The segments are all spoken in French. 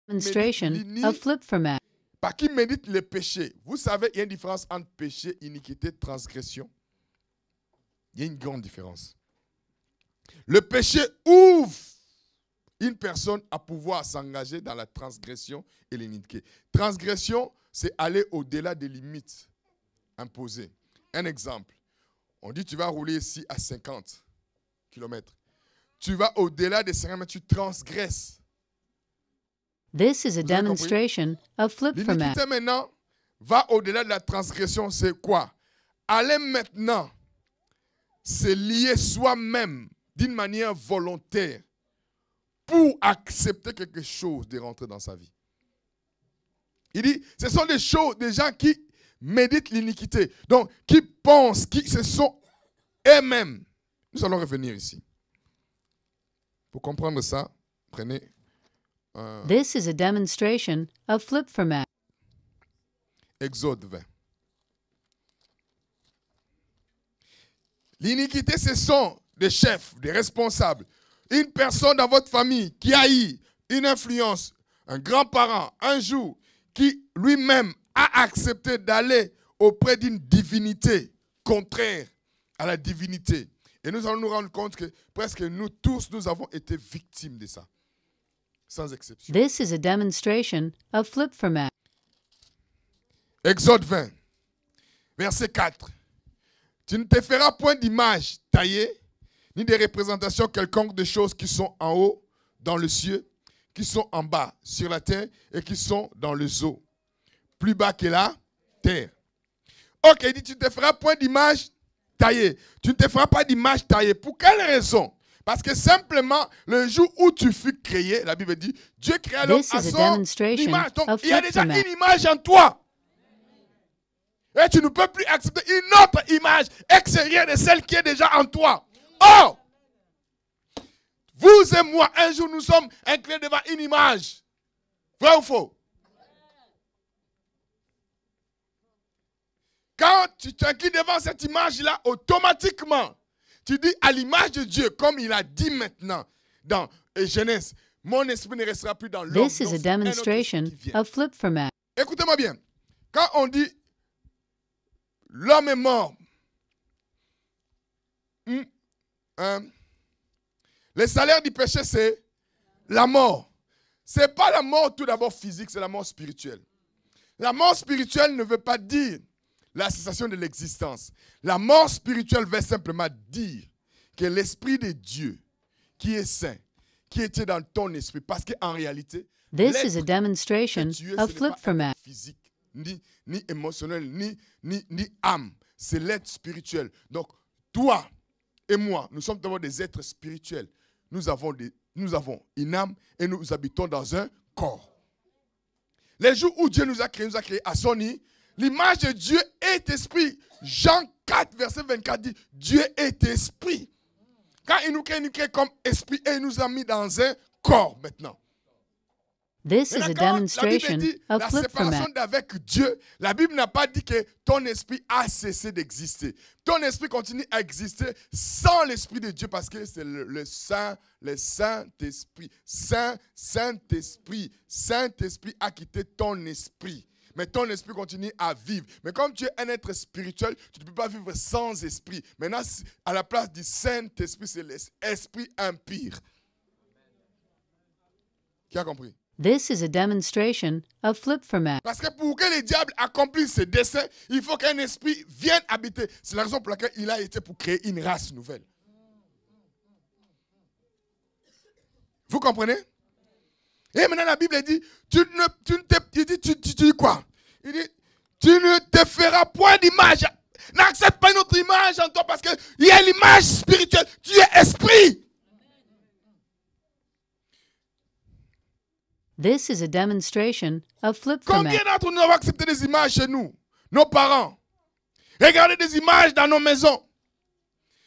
Demonstration of flip format. Par qui médite le péché. Vous savez, il y a une différence entre péché, iniquité, transgression. Il y a une grande différence. Le péché ouvre une personne à pouvoir s'engager dans la transgression et l'iniquité. Transgression, c'est aller au-delà des limites imposées. Un exemple. On dit tu vas rouler ici à 50 km. Tu vas au-delà des 50 km, tu transgresses. This is a demonstration of flip format. L'iniquité maintenant va au-delà de la transgression. C'est quoi? Aller maintenant, c'est lier soi-même d'une manière volontaire pour accepter quelque chose de rentrer dans sa vie. Il dit, ce sont des choses, des gens qui méditent l'iniquité. Donc, qui pensent, qui se sont eux-mêmes. Nous allons revenir ici. Pour comprendre ça, prenez... This is a demonstration of flip format. Exode 20. L'iniquité, ce sont des chefs, des responsables. Une personne dans votre famille qui a eu une influence, un grand-parent, un jour, qui lui-même a accepté d'aller auprès d'une divinité contraire à la divinité. Et nous allons nous rendre compte que presque nous tous, nous avons été victimes de ça. Sans exception. This is a demonstration of flip format. Exode 20, verset 4. Tu ne te feras point d'image taillée, ni de représentation quelconque de choses qui sont en haut, dans le ciel, qui sont en bas, sur la terre, et qui sont dans les eaux, plus bas que la terre. Ok, il dit, tu ne te feras point d'image taillée. Tu ne te feras pas d'image taillée. Pour quelle raison? Parce que simplement, le jour où tu fus créé, la Bible dit, Dieu créa l'homme à son image. Donc, il y a déjà une image en toi. Et tu ne peux plus accepter une autre image extérieure de celle qui est déjà en toi. Oh! Vous et moi, un jour, nous sommes inclinés devant une image. Vrai ou faux? Quand tu t'inclines devant cette image-là, automatiquement, tu dis à l'image de Dieu, comme il a dit maintenant dans Genèse, mon esprit ne restera plus dans l'homme. This is a demonstration of flip format. Écoutez-moi bien. Quand on dit l'homme est mort, le salaire du péché, c'est la mort. Ce n'est pas la mort tout d'abord physique, c'est la mort spirituelle. La mort spirituelle ne veut pas dire la cessation de l'existence. La mort spirituelle veut simplement dire que l'esprit de Dieu, qui est saint, qui était dans ton esprit, parce qu'en réalité, this is a demonstration of flip format. Physique, ni émotionnel, ni âme. C'est l'être spirituel. Donc, toi et moi, nous sommes d'abord des êtres spirituels. Nous avons une âme et nous habitons dans un corps. Les jours où Dieu nous a créés à son nid, l'image de Dieu est esprit. Jean 4, verset 24 dit, Dieu est esprit. Quand il nous crée comme esprit et il nous a mis dans un corps maintenant. This is a demonstration of la flip format. séparation d'avec Dieu, la Bible n'a pas dit que ton esprit a cessé d'exister. Ton esprit continue à exister sans l'esprit de Dieu parce que c'est le Saint-Esprit. Saint-Esprit a quitté ton esprit. Mais ton esprit continue à vivre. Mais comme tu es un être spirituel, tu ne peux pas vivre sans esprit. Maintenant, à la place du Saint-Esprit, c'est l'esprit impur. Qui a compris? This is a demonstration of flip format. Parce que pour que le diable accomplisse ses desseins, il faut qu'un esprit vienne habiter. C'est la raison pour laquelle il a été pour créer une race nouvelle. Vous comprenez? Et maintenant la Bible dit, tu dis quoi? Il dit, tu ne te feras point d'image. N'accepte pas une autre image en toi parce qu'il y a l'image spirituelle. Tu es esprit. This is a demonstration of flip format. Combien d'entre nous avons accepté des images chez nous? Nos parents. Regardez des images dans nos maisons.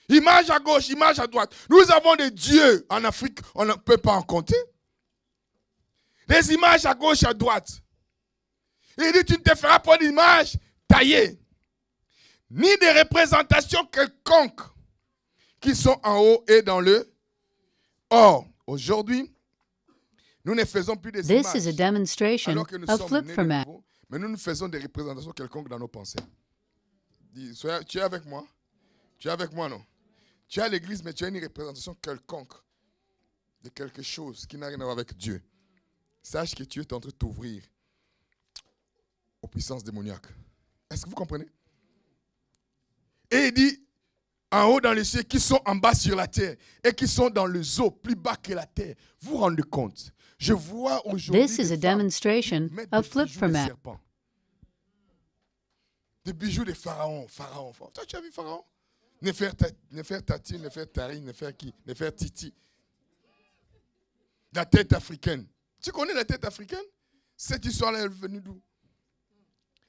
Images à gauche, images à droite. Nous avons des dieux en Afrique, on ne peut pas en compter. Des images à gauche, à droite. Il dit, tu ne te feras pas d'image taillée, ni de représentations quelconques qui sont en haut et dans le. Or, aujourd'hui, Nous ne faisons plus des This is a images demonstration alors que nous of sommes flip nés de format. nouveau, mais nous faisons des représentations quelconques dans nos pensées. Tu es avec moi? Tu es avec moi, non? Tu es à l'église, mais tu as une représentation quelconque de quelque chose qui n'a rien à voir avec Dieu. Sache que Dieu est en train de t'ouvrir aux puissances démoniaques. Est-ce que vous comprenez? Et il dit, en haut dans les cieux, qui sont en bas sur la terre, et qui sont dans le zoo, plus bas que la terre. Vous vous rendez compte? Je vois aujourd'hui This is des a femmes demonstration mettre of des flip bijoux de format. serpent. Des bijoux de pharaon. Toi, tu as vu pharaon? Nefertati, Nefertari, Nefertiti. La tête africaine. Tu connais la tête africaine? Cette histoire-là, elle est venue d'où?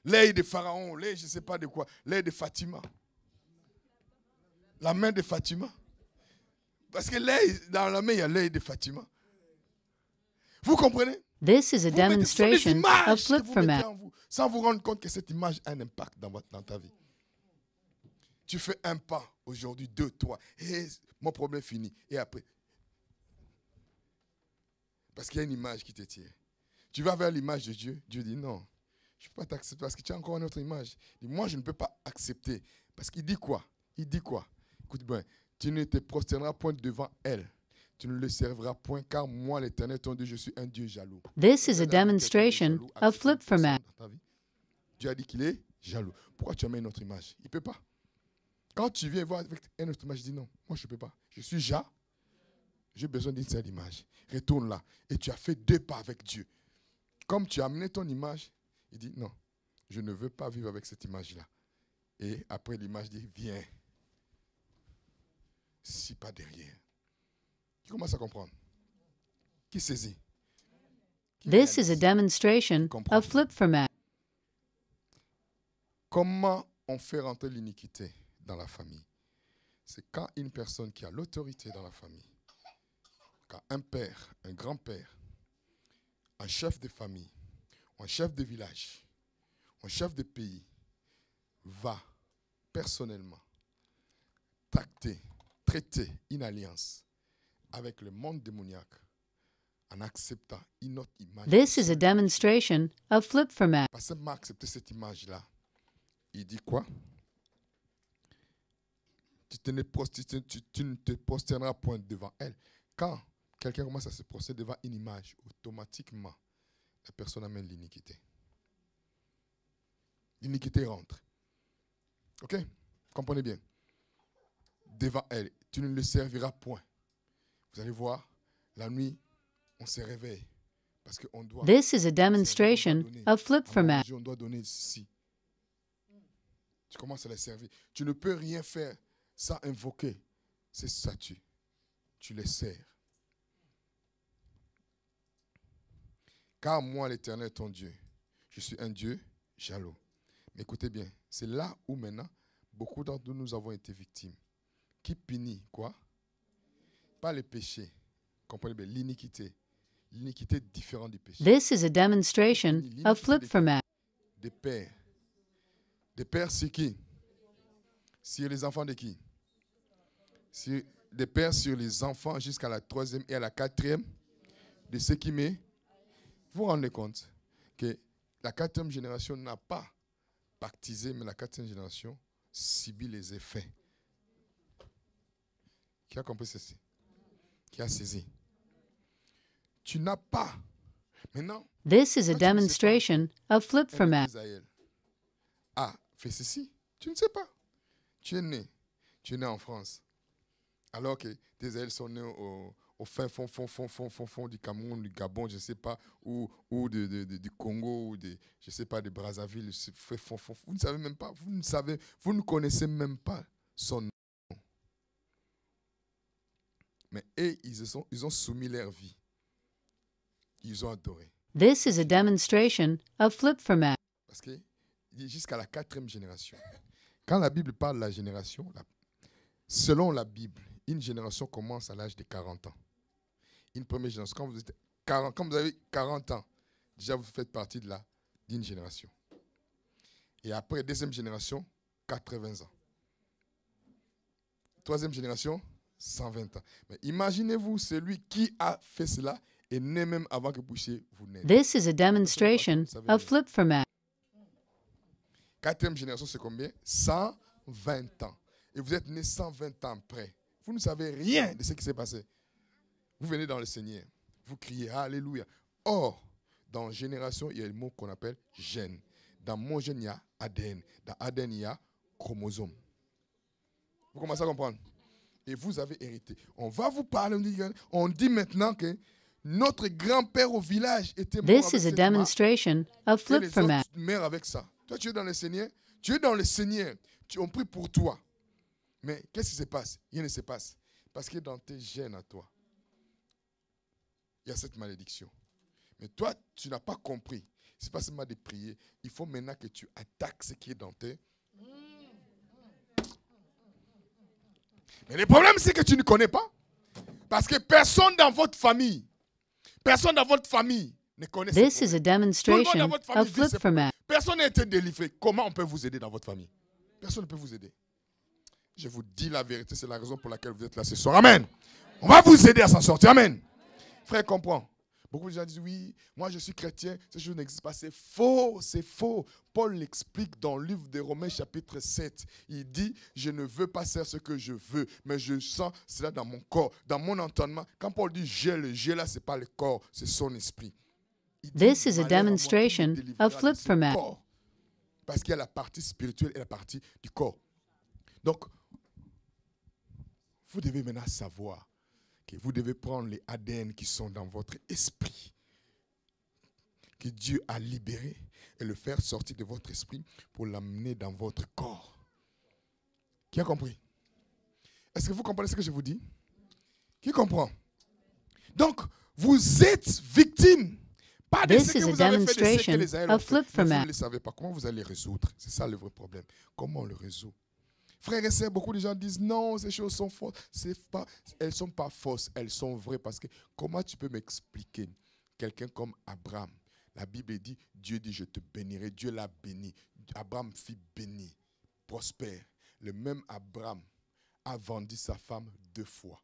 L'œil de pharaon, l'œil, je ne sais pas de quoi, l'œil de Fatima. La main de Fatima. Parce que l'œil, dans la main, il y a l'œil de Fatima. Vous comprenez? This is a Vous mettez, ce sont des demonstration of images que flip vous mettez format. en vous, sans vous rendre compte que cette image a un impact dans ta vie. Tu fais un pas aujourd'hui, 2, 3, et mon problème est fini. Et après, parce qu'il y a une image qui te tire. Tu vas vers l'image de Dieu, Dieu dit non, je ne peux pas t'accepter parce que tu as encore une autre image. Il dit, moi, je ne peux pas accepter. Parce qu'il dit quoi? Il dit quoi? Écoute bien, tu ne te prosterneras point devant elle. Tu ne le serviras point, car moi, l'Éternel, ton Dieu, je suis un Dieu jaloux. This is a demonstration of flip format. Dieu a dit qu'il est jaloux. Pourquoi tu as mis une autre image? Il ne peut pas. Quand tu viens voir avec une autre image, je dis non, moi je ne peux pas. Je suis j'ai besoin d'une seule image. Retourne là. Et tu as fait 2 pas avec Dieu. Comme tu as amené ton image, il dit non, je ne veux pas vivre avec cette image-là. Et après l'image dit viens. Si pas derrière. Qui commence à comprendre? Qui saisit? Qui This is a réalise? demonstration of flip format. Comment on fait rentrer l'iniquité dans la famille? C'est quand une personne qui a l'autorité dans la famille, quand un père, un grand-père, un chef de famille, un chef de village, un chef de pays, va personnellement traiter une alliance avec le monde démoniaque en acceptant une autre image. This is a demonstration of flip format. Pas seulement accepter cette image-là. Il dit quoi? Tu ne te prosterneras point devant elle. Quand quelqu'un commence à se prosterner devant une image, automatiquement, la personne amène l'iniquité. L'iniquité rentre. Ok? Comprenez bien. Devant elle, tu ne le serviras point. Vous allez voir, la nuit, on se réveille. Parce qu'on doit. This is a demonstration of flip format. On doit donner ceci. Tu commences à les servir. Tu ne peux rien faire sans invoquer ces statuts. Tu les sers. Car moi, l'Éternel, ton Dieu, je suis un Dieu jaloux. Mais écoutez bien, c'est là où maintenant, beaucoup d'entre nous avons été victimes. Qui punit quoi? Pas le péché. Comprenez bien, l'iniquité. L'iniquité est différente du péché. This is a demonstration of flip format. Des pères. Des pères, c'est qui? Sur les enfants de qui? Des pères sur les enfants jusqu'à la 3e et à la 4e de ceux qui met. Vous vous rendez compte que la 4e génération n'a pas pactisé, mais la 4e génération subit les effets. Qui a compris ceci? Qui a saisi? Tu n'as pas. Maintenant. This is a demonstration of flip format. Ah, fais ceci. Tu ne sais pas. Tu es né en France. Alors que tes ailes sont nées au fin fond du Cameroun, du Gabon, je ne sais pas, ou du Congo, ou je ne sais pas, de Brazzaville, vous ne savez même pas, vous ne connaissez même pas son nom. Mais eux, ils ont soumis leur vie. Ils ont adoré. This is a demonstration of flip format. Parce que jusqu'à la 4e génération. Quand la Bible parle de la génération, selon la Bible, une génération commence à l'âge de 40 ans. Une première génération, quand vous avez 40 ans, déjà vous faites partie d'une génération. Et après, 2e génération, 80 ans. 3e génération, 120 ans. Mais imaginez-vous celui qui a fait cela est né même avant que vous puissiez vous naître. This is a demonstration of flip format. Quatrième génération, c'est combien? 120 ans. Et vous êtes né 120 ans après. Vous ne savez rien de ce qui s'est passé. Vous venez dans le Seigneur. Vous criez Alléluia. Or, dans génération, il y a le mot qu'on appelle gène. Dans mon gène, il y a ADN. Dans ADN, il y a chromosome. Vous commencez à comprendre? Et vous avez hérité. On va vous parler. On dit maintenant que notre grand-père au village était mort This avec is a cette marque. demonstration of Et flip les format. autres meurent avec ça. Toi, tu es dans le Seigneur. Tu es dans le Seigneur. On prie pour toi. Mais qu'est-ce qui se passe? Rien ne se passe. Parce que dans tes gènes à toi, il y a cette malédiction. Mais toi, tu n'as pas compris. C'est pas seulement de prier. Il faut maintenant que tu attaques ce qui est dans tes... Mais le problème, c'est que tu ne connais pas. Parce que personne dans votre famille ne connaît This ce is a problème. Tout le monde demonstration dans votre famille of vit flip ce problème. format. Personne n'a été délivré. Comment on peut vous aider dans votre famille? Personne ne peut vous aider. Je vous dis la vérité, c'est la raison pour laquelle vous êtes là ce soir. Amen. On va vous aider à s'en sortir. Amen. Frère, comprends. Beaucoup de gens disent, oui, moi je suis chrétien, ces choses n'existent pas. C'est faux, c'est faux. Paul l'explique dans le livre de Romains chapitre 7. Il dit, je ne veux pas faire ce que je veux, mais je sens cela dans mon corps, dans mon entendement. Quand Paul dit, le j'ai là, ce n'est pas le corps, c'est son esprit. Il dit, This is a malheur à moi qui me demonstration délivrera of de flip ce format. corps. Parce qu'il y a la partie spirituelle et la partie du corps. Donc, vous devez maintenant savoir que vous devez prendre les ADN qui sont dans votre esprit, que Dieu a libéré, et le faire sortir de votre esprit pour l'amener dans votre corps. Qui a compris? Est-ce que vous comprenez ce que je vous dis? Qui comprend? Donc, vous êtes victime. Pas de This ce que is a vous avez fait, de ce que demonstration les Israéliens ont of fait. flip Mais vous format. ne le savez pas. Comment vous allez résoudre? C'est ça le vrai problème. Comment on le résout? Frères et sœurs, beaucoup de gens disent non, ces choses sont fausses. Elles ne sont pas fausses, elles sont vraies. Parce que comment tu peux m'expliquer quelqu'un comme Abraham? La Bible dit, Dieu dit, je te bénirai. Dieu l'a béni. Abraham fut béni, prospère. Le même Abraham a vendu sa femme 2 fois.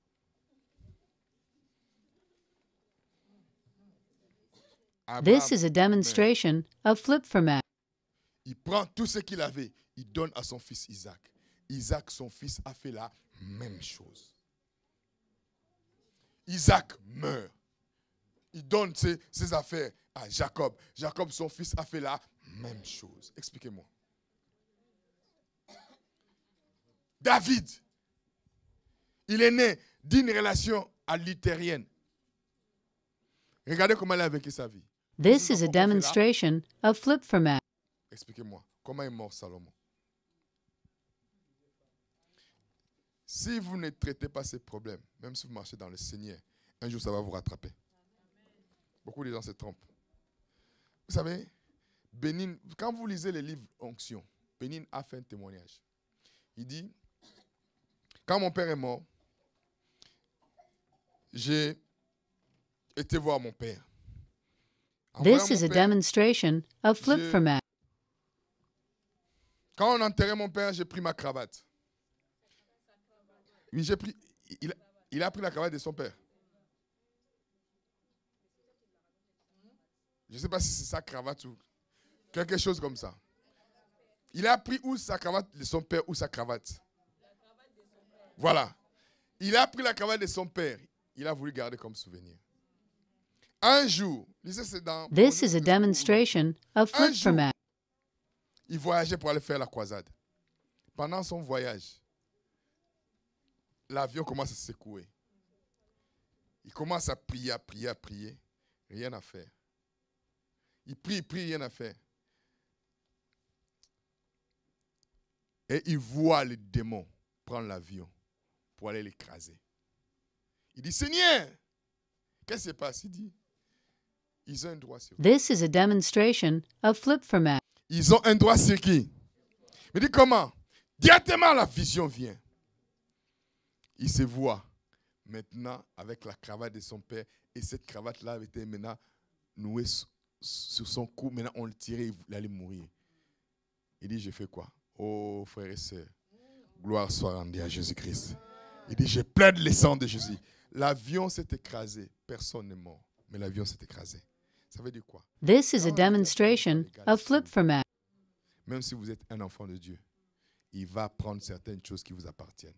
Abraham This is a meurt. demonstration of flip format. Il prend tout ce qu'il avait, il donne à son fils Isaac. Isaac, son fils, a fait la même chose. Isaac meurt. Il donne ses affaires à Jacob. Jacob, son fils, a fait la même chose. Expliquez-moi. David, il est né d'une relation adultérienne. Regardez comment il a vécu sa vie. This is a demonstration of flip format. Expliquez-moi, comment est mort Salomon? Si vous ne traitez pas ces problèmes, même si vous marchez dans le Seigneur, un jour ça va vous rattraper. Beaucoup de gens se trompent. Vous savez, Bénin, quand vous lisez les livres Onction, Bénin a fait un témoignage. Il dit, quand mon père est mort, j'ai été voir mon père. En voyant This is mon a père, demonstration of flip Je- format. quand on enterrait mon père, j'ai pris ma cravate. Oui, il a pris la cravate de son père. Je ne sais pas si c'est sa cravate ou quelque chose comme ça. Il a pris ou sa cravate de son père ou sa cravate. Voilà. Il a pris la cravate de son père. Il a voulu garder comme souvenir. Un jour, lisez, c'est dans... This is a demonstration of Un flip jour, format. il voyageait pour aller faire la croisade. Pendant son voyage, l'avion commence à se secouer. Il commence à prier, à prier, à prier. Rien à faire. Il prie, rien à faire. Et il voit le démon prendre l'avion pour aller l'écraser. Il dit, Seigneur, qu'est-ce qui se passe? Il dit, ils ont un droit sur vous. This is a demonstration of flip format. Ils ont un droit sur qui? Il dit, comment? Directement, la vision vient. Il se voit maintenant avec la cravate de son père. Et cette cravate-là avait été maintenant nouée sur son cou. Maintenant, on le tirait, il allait mourir. Il dit, je fais quoi? Oh, frères et sœurs, gloire soit rendue à Jésus-Christ. Il dit, je plaide le sang de Jésus. L'avion s'est écrasé, personne n'est mort. mais l'avion s'est écrasé. Ça veut dire quoi? This is a demonstration of flip-format. Même si vous êtes un enfant de Dieu, il va prendre certaines choses qui vous appartiennent.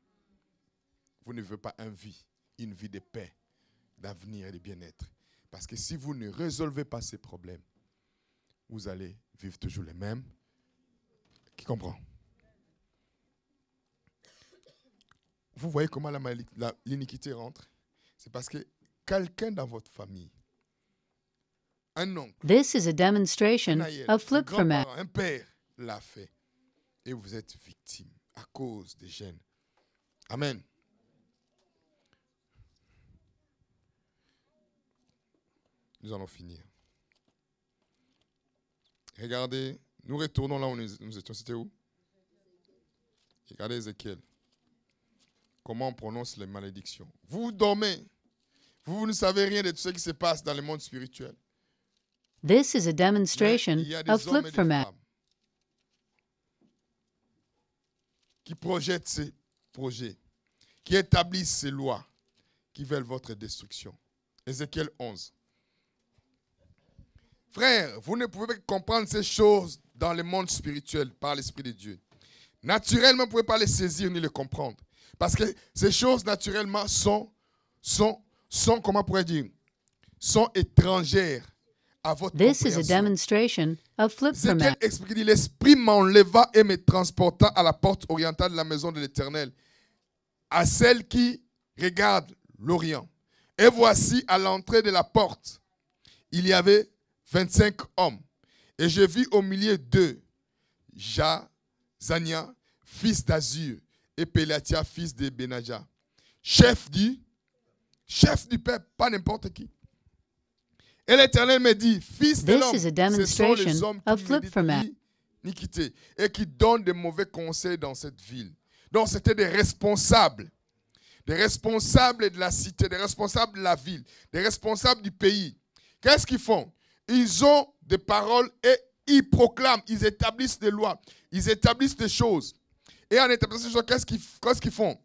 Vous ne voulez pas une vie de paix, d'avenir et de bien-être. Parce que si vous ne résolvez pas ces problèmes, vous allez vivre toujours les mêmes. Qui comprend? Vous voyez comment l'iniquité rentre? C'est parce que quelqu'un dans votre famille, un oncle, This is a un demonstration aïeul, of un flip-format. grand-parent, un père l'a fait. Et vous êtes victime à cause des gènes. Amen. Nous allons finir. Regardez, nous retournons là où nous étions. C'était où? Regardez Ézéchiel. Comment on prononce les malédictions. Vous dormez. Vous ne savez rien de tout ce qui se passe dans le monde spirituel. This is a Mais demonstration il y a des of hommes et des flip-format. femmes qui projettent ces projets, qui établissent ces lois, qui veulent votre destruction. Ézéchiel 11. Frères, vous ne pouvez pas comprendre ces choses dans le monde spirituel par l'Esprit de Dieu. Naturellement, vous ne pouvez pas les saisir ni les comprendre. Parce que ces choses, naturellement, sont comment pourrait dire, sont étrangères à votre This is a compréhension. demonstration of Ézéchiel flip-format. explique, dit, l'Esprit m'enleva et me transporta à la porte orientale de la maison de l'Éternel, à celle qui regarde l'Orient. Et voici, à l'entrée de la porte, il y avait 25 hommes. Et je vis au milieu d'eux Jazania, fils d'Azur, et Pélatia, fils de Benaja, chef du peuple, pas n'importe qui. Et l'Éternel me dit, fils de This l'homme, is a ce sont les demonstration hommes of qui méditent flip-format. l'iniquité et qui donnent de mauvais conseils dans cette ville. Donc c'était des responsables de la cité, des responsables de la ville, des responsables du pays. Qu'est-ce qu'ils font? Ils ont des paroles et ils proclament, ils établissent des lois, ils établissent des choses. Et en établissant ces choses, qu'est-ce qu'ils font?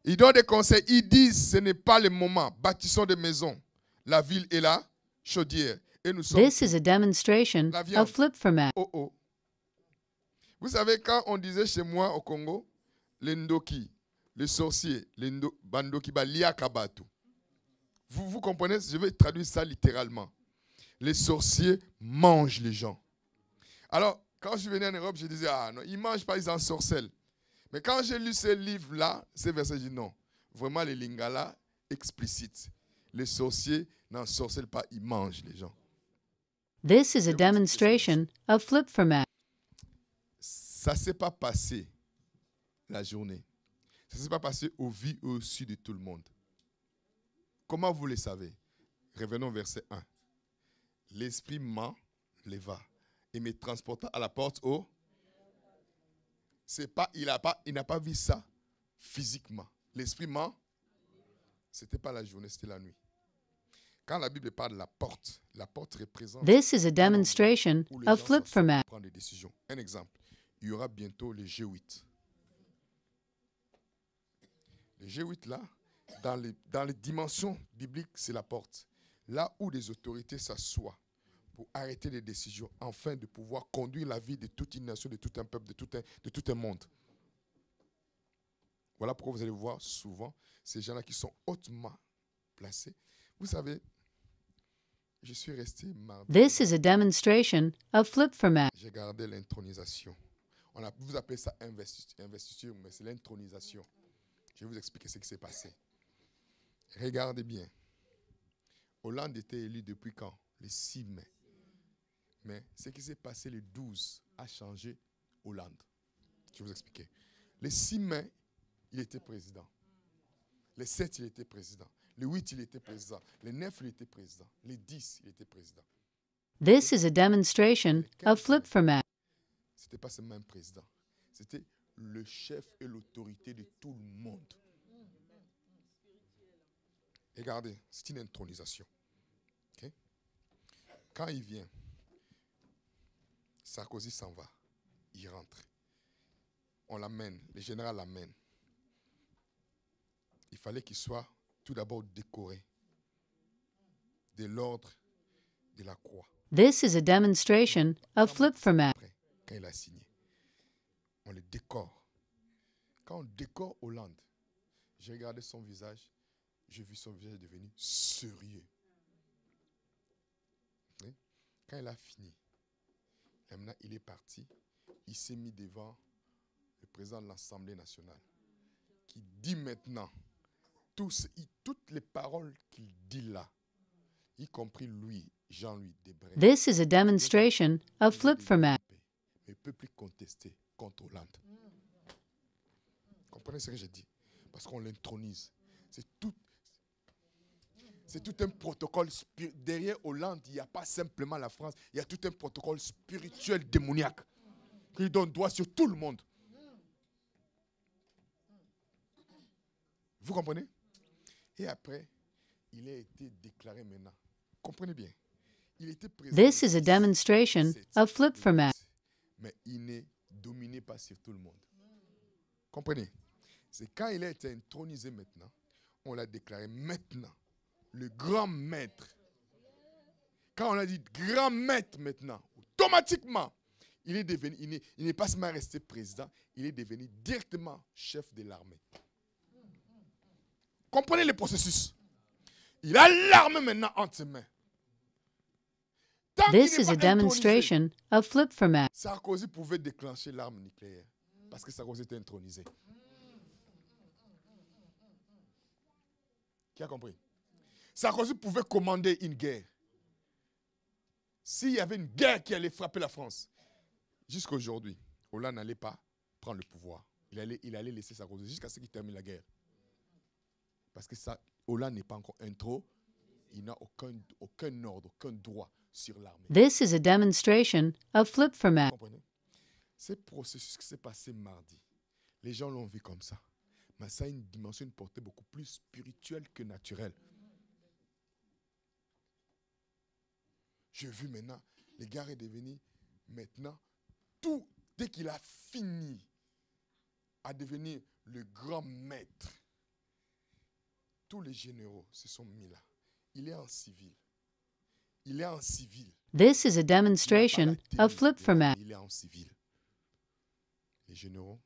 Ils donnent des conseils, ils disent ce n'est pas le moment, bâtissons des maisons, la ville est là, chaudière. Et nous sommes This is a demonstration la viande. of flip-format. Oh oh. Vous savez, quand on disait chez moi au Congo, les Ndoki, les sorciers, les Bandoki, Liakabatu. Vous comprenez? Je vais traduire ça littéralement. Les sorciers mangent les gens. Alors, quand je venais en Europe, je disais, ah non, ils ne mangent pas, ils ensorcellent. Mais quand j'ai lu ces livres-là, ces versets, je dis non. Vraiment, les Lingala explicites. Les sorciers n'ensorcellent pas, ils mangent les gens. This is a demonstration of flip-format. Ça ne s'est pas passé la journée. Ça ne s'est pas passé au vu et au su de tout le monde. Comment vous le savez? Revenons au verset 1. L'Esprit m'enleva et me transporta à la porte au... C'est pas, il n'a pas vu ça physiquement. L'Esprit ce n'était pas la journée, c'était la nuit. Quand la Bible parle de la porte représente... This is a demonstration où les of gens flip-format. prendre des décisions. Un exemple, il y aura bientôt les G8. Les G8 là, dans les dimensions bibliques, c'est la porte. Là où les autorités s'assoient pour arrêter les décisions, afin de pouvoir conduire la vie de toute une nation, de tout un peuple, de tout un monde. Voilà pourquoi vous allez voir souvent ces gens-là qui sont hautement placés. Vous savez, je suis resté mardi. This is a demonstration of flip-format. J'ai gardé l'intronisation. Vous appelez ça investiture, mais c'est l'intronisation. Je vais vous expliquer ce qui s'est passé. Regardez bien. Hollande était élu depuis quand? Le 6 mai. Mais ce qui s'est passé le 12 a changé Hollande. Je vais vous expliquer. Le 6 mai, il était président. Le 7, il était président. Le 8, il était président. Le 9, il était président. Le 10, il était président. This is a demonstration of flip-format. Ce n'était pas seulement un président. C'était le chef et l'autorité de tout le monde. Regardez, c'est une intronisation. Okay? Quand il vient, Sarkozy s'en va. Il rentre. On l'amène. Le général l'amène. Il fallait qu'il soit tout d'abord décoré. de l'ordre de la croix. This is a demonstration of flip format. Après, quand il a signé, on le décore. Quand on décore Hollande, j'ai regardé son visage, j'ai vu son visage devenu sérieux. Okay? Quand il a fini, maintenant il est parti, il s'est mis devant le président de l'Assemblée nationale qui dit maintenant toutes les paroles qu'il dit là, y compris lui, Jean-Louis Debré. This is a demonstration of flip format. Mais il ne peut plus contester contre Hollande. Comprenez ce que j'ai dit? Parce qu'on l'intronise. C'est tout un protocole. Derrière Hollande, il n'y a pas simplement la France, il y a tout un protocole spirituel démoniaque qui donne droit sur tout le monde. Vous comprenez? Et après, il a été déclaré maintenant. Comprenez bien. Il était président. This is a demonstration of flip format. Mais il n'est dominé pas sur tout le monde. Comprenez? C'est quand il a été intronisé maintenant, on l'a déclaré maintenant, le grand maître. Quand on a dit grand maître maintenant, automatiquement, il est devenu, il n'est pas seulement resté président, il est devenu directement chef de l'armée. Comprenez le processus. Il a l'armée maintenant entre ses mains. This is a demonstration of flip format. Sarkozy pouvait déclencher l'arme nucléaire parce que Sarkozy était intronisé. Qui a compris? Sarkozy pouvait commander une guerre. S'il y avait une guerre qui allait frapper la France, jusqu'à aujourd'hui, Hollande n'allait pas prendre le pouvoir. Il allait laisser Sarkozy jusqu'à ce qu'il termine la guerre. Parce que Hollande n'est pas encore intro, il n'a aucun ordre, aucun droit sur l'armée. This is a demonstration of flip format. Vous comprenez? Ce processus qui s'est passé mardi, les gens l'ont vu comme ça. Mais ça a une dimension, une portée beaucoup plus spirituelle que naturelle. J'ai vu maintenant, le gars est devenu maintenant, tout, dès qu'il a fini à devenir le grand maître, tous les généraux se sont mis là. Il est en civil. Il est en civil. This is a demonstration of flip format. Il est en civil. Les généraux,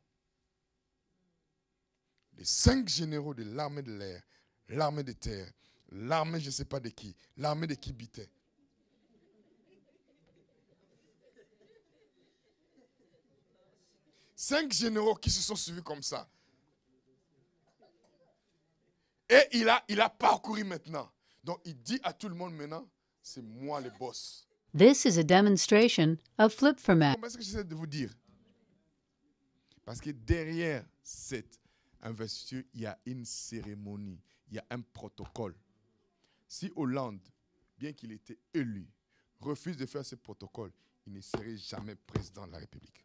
les 5 généraux de l'armée de l'air, l'armée de terre, l'armée je ne sais pas de qui, l'armée de Kibité. Cinq généraux qui se sont suivis comme ça. Et il a parcouru maintenant. Donc il dit à tout le monde maintenant, c'est moi le boss. This is a demonstration of flip format. Comment est-ce que j'essaie de vous dire? Parce que derrière cette investiture, il y a une cérémonie, il y a un protocole. Si Hollande, bien qu'il ait été élu, refuse de faire ce protocole, il ne serait jamais président de la République.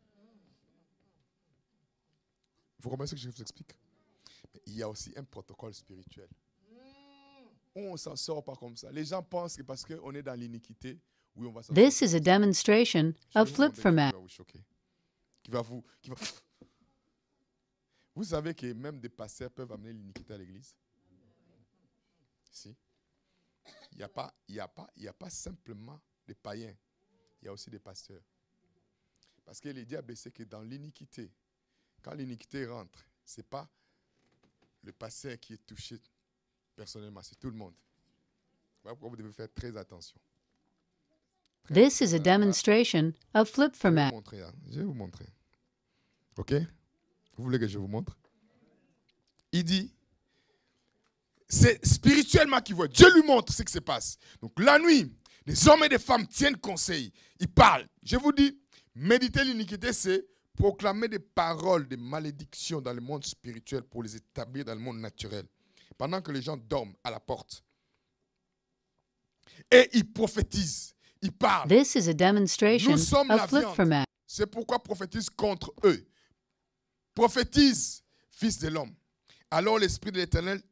Vous comprenez ce que je vous explique? Mais il y a aussi un protocole spirituel. On ne s'en sort pas comme ça. Les gens pensent que parce qu'on est dans l'iniquité, oui, on va s'en sortir. This is a demonstration of flip format. Qui va vous choquer. Vous savez que même des pasteurs peuvent amener l'iniquité à l'église? Si. Il n'y a pas simplement des païens. Il y a aussi des pasteurs. Parce que le diable sait que dans l'iniquité, quand l'iniquité rentre, ce n'est pas le pasteur qui est touché personnellement, c'est tout le monde. Voilà pourquoi vous devez faire très attention. This is a demonstration of flip format. Je vais vous montrer. OK? Vous voulez que je vous montre? Il dit, c'est spirituellement qu'il voit. Dieu lui montre ce qui se passe. Donc la nuit, les hommes et les femmes tiennent conseil. Ils parlent. Je vous dis, méditer l'iniquité, c'est proclamer des paroles de malédiction dans le monde spirituel pour les établir dans le monde naturel. Pendant que les gens dorment à la porte. Et ils prophétisent. Ils parlent. This is a demonstration Nous sommes la of flip viande. format. C'est pourquoi prophétise contre eux. Prophétise, fils de l'homme. Alors l'Esprit de l'Éternel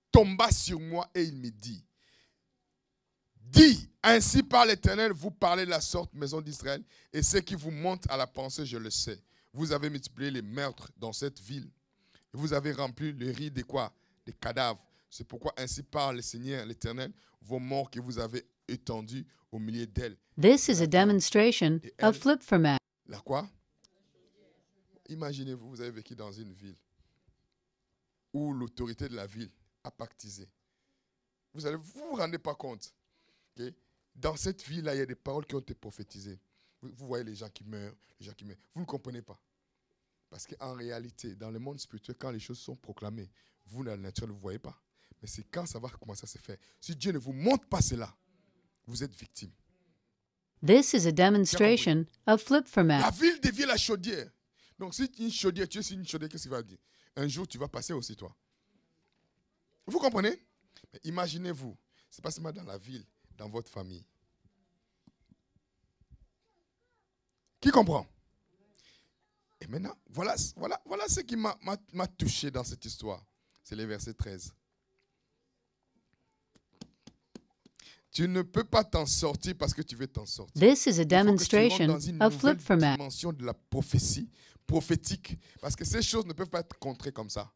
tomba sur moi et il me dit, dis, ainsi par l'Éternel, vous parlez de la sorte, maison d'Israël, et ce qui vous monte à la pensée, je le sais. Vous avez multiplié les meurtres dans cette ville. Vous avez rempli le riz de quoi? Des cadavres. C'est pourquoi ainsi parle le Seigneur, l'Éternel, vos morts que vous avez étendus au milieu d'elles. This is a demonstration of flip-format. La quoi? Imaginez-vous, vous avez vécu dans une ville où l'autorité de la ville a pactisé. Vous ne vous rendez pas compte. Okay? Dans cette ville-là, il y a des paroles qui ont été prophétisées. Vous voyez les gens qui meurent, Vous ne comprenez pas. Parce qu'en réalité, dans le monde spirituel, quand les choses sont proclamées, vous, dans la nature, ne vous voyez pas. Mais c'est quand ça va commencer à se faire. Si Dieu ne vous montre pas cela, vous êtes victime. This is a demonstration of flip-format. La ville devient la chaudière. Donc si une chaudière, tu es sur une chaudière, qu'est-ce qu'il va dire? Un jour, tu vas passer aussi, toi. Vous comprenez? Mais imaginez-vous, ce n'est pas seulement dans la ville, dans votre famille. Qui comprend? Et maintenant, voilà ce qui m'a touché dans cette histoire. C'est le verset 13. Tu ne peux pas t'en sortir parce que tu veux t'en sortir. This is a demonstration of flip-format. Dimension de la prophétie prophétique. Parce que ces choses ne peuvent pas être contrées comme ça.